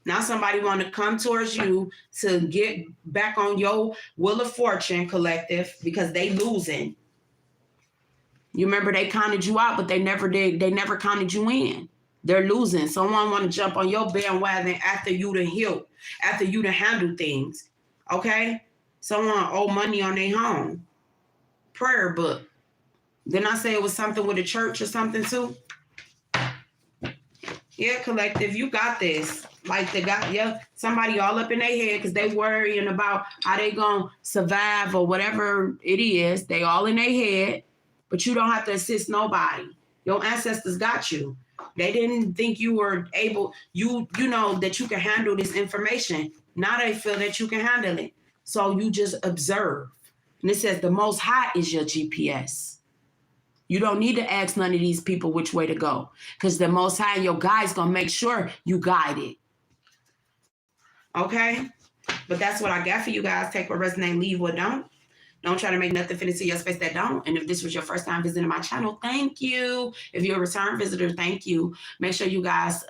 Now somebody want to come towards you to get back on your wheel of fortune, collective, because they losing. You remember they counted you out, but they never did. They never counted you in. They're losing. Someone want to jump on your bandwagon after you done healed, after you done handled things. Okay? Someone owe money on their home. Prayer book. Didn't I say it was something with a church or something too? Yeah, collective, you got this. Like they got, yeah, somebody all up in their head because they worrying about how they gonna survive or whatever it is. They all in their head, but you don't have to assist nobody. Your ancestors got you. They didn't think you were able, you know that you can handle this information. Now they feel that you can handle it. So you just observe. And it says the Most High is your GPS. You don't need to ask none of these people which way to go because the Most High and your guide's going to make sure you guide it. Okay? But that's what I got for you guys. Take what resonate, leave what don't. Don't try to make nothing fit into your space that don't. And if this was your first time visiting my channel, thank you. If you're a return visitor, thank you. Make sure you guys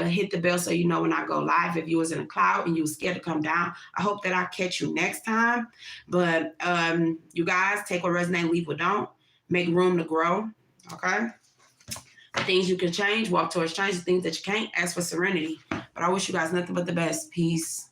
hit the bell so you know when I go live. If you was in a cloud and you was scared to come down, I hope that I catch you next time. But you guys, take what resonate, leave what don't. Make room to grow, okay? Things you can change, walk towards change. Things that you can't, ask for serenity. But I wish you guys nothing but the best. Peace.